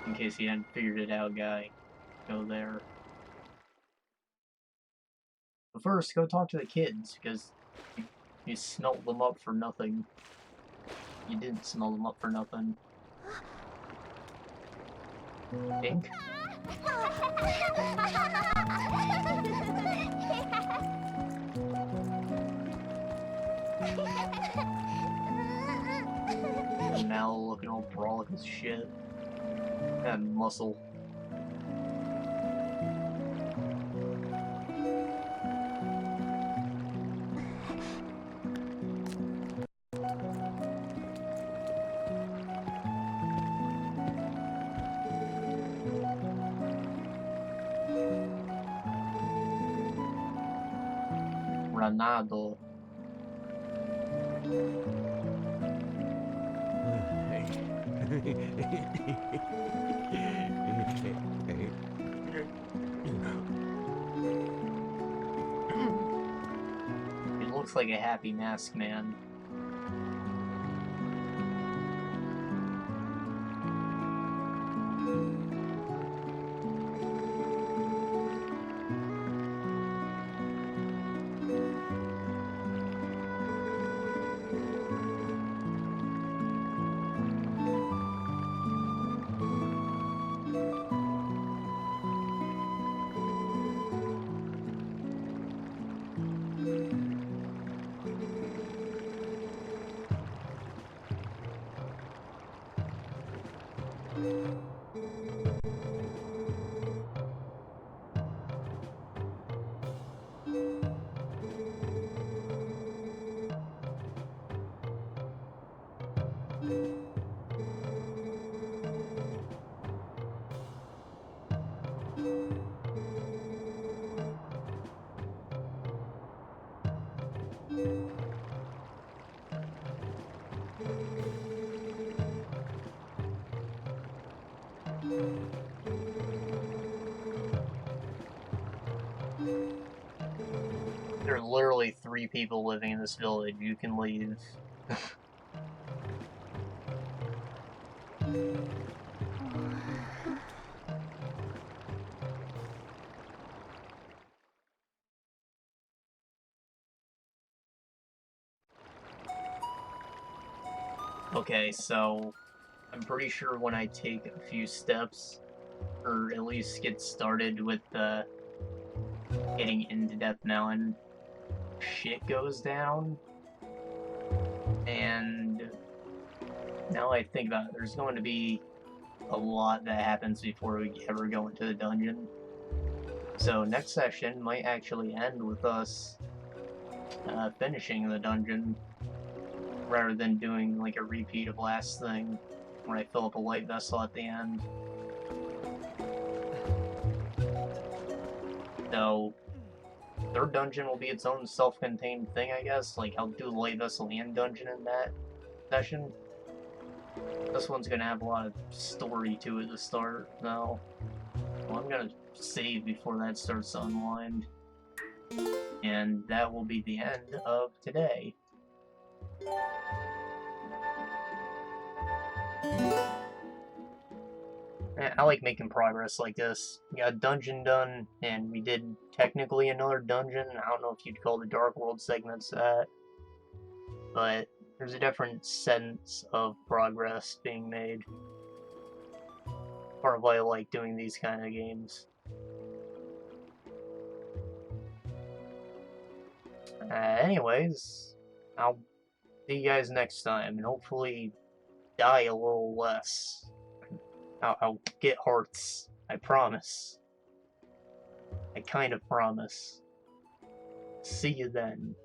Speaker 1: in case he hadn't figured it out, guy, go there. But first, go talk to the kids, because you smelt them up for nothing. You didn't smell them up for nothing. Pink? Mal looking all brolic as shit. And muscle. Ranado. He looks like a happy mask man. There are literally 3 people living in this village. You can leave. Okay, so I'm pretty sure when I take a few steps, or at least get started with getting into Death Mountain, shit goes down. And now I think about it, there's going to be a lot that happens before we ever go into the dungeon. So next session might actually end with us finishing the dungeon, rather than doing like a repeat of last thing, where I fill up a light vessel at the end. So, third dungeon will be its own self-contained thing, I guess. Like, I'll do light vessel and dungeon in that session. This one's gonna have a lot of story to it to start, though. Well, I'm gonna save before that starts to unwind. And that will be the end of today. I like making progress like this. We got a dungeon done, and we did technically another dungeon. I don't know if you'd call the Dark World segments that, but there's a different sense of progress being made. Part of why I like doing these kind of games. Anyways, I'll see you guys next time, and hopefully die a little less. I'll get hearts. I promise. I kind of promise. See you then.